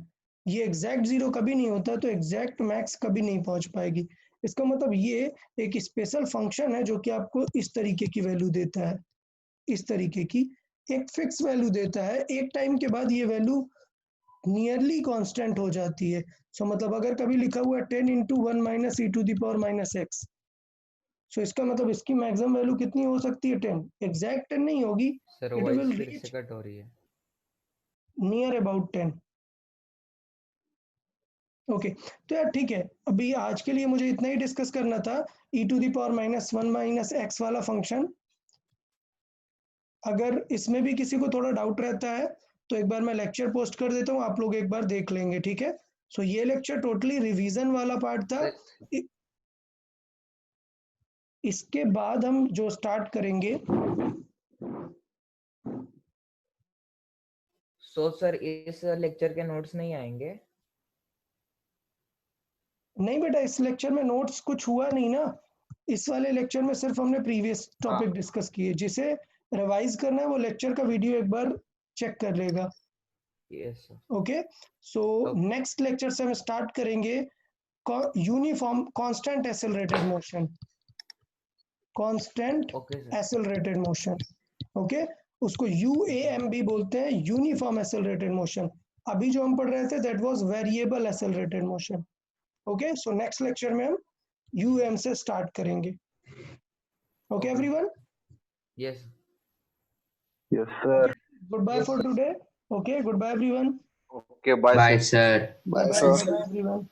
ये एग्जैक्ट 0 कभी नहीं होता, तो एग्जैक्ट मैक्स कभी नहीं पहुंच पाएगी। इसका मतलब ये एक स्पेशल फंक्शन है जो कि आपको इस तरीके की वैल्यू देता है, इस तरीके की एक फिक्स वैल्यू देता है। एक टाइम के बाद ये वैल्यू नियरली कांस्टेंट हो जाती है। सो मतलब अगर कभी लिखा हुआ है 10 into 1 minus e to the power minus x, so इसका मतलब इसकी मैक्सिमम वैल्यू कितनी हो सकती है 10, एग्जैक्ट 10 नहीं होगी, सर इट वॉइस विल फिर से रीच कट हो रही है। Near about 10। ओके, तो यार ठीक है, अभी आज के लिए मुझे इतना ही डिस्कस करना था, e to the power minus 1 minus x वाला फंक्शन। अगर इसमें भी किसी को थोड़ा डाउट रहता है तो एक बार मैं लेक्चर पोस्ट कर देता हूँ, आप लोग एक बार देख लेंगे, ठीक है। सो ये लेक्चर टोटली रिवीजन वाला पार्ट था। सर इसके बाद हम जो स्टार्ट करेंगे, सो सर इस लेक्चर के नोट्स नहीं आएंगे? नहीं बेटा, इस लेक्चर में नोट्स कुछ हुआ नहीं ना, इस वाले लेक्चर में सिर्फ हमने प्रीवियस टॉपिक डिस्कस किए। जिसे रिवाइज करना है वो लेक्चर का वीडियो एक बार चेक कर लेगा। Yes sir. Okay, so next lecture से हम स्टार्ट करेंगे uniform constant accelerated motion, constant okay sir. Accelerated motion. Okay, उसको UAMB बोलते हैं, यूनिफॉर्म एक्सेलरेटेड मोशन। अभी जो हम पढ़ रहे थे that was variable accelerated motion. Okay, so next lecture में हम UM से स्टार्ट करेंगे। Okay everyone, yes Yes, sir. goodbye Yes, for sir. today. Okay, goodbye everyone. Okay, bye, Bye, sir. sir. Bye, Bye sir. bye everyone.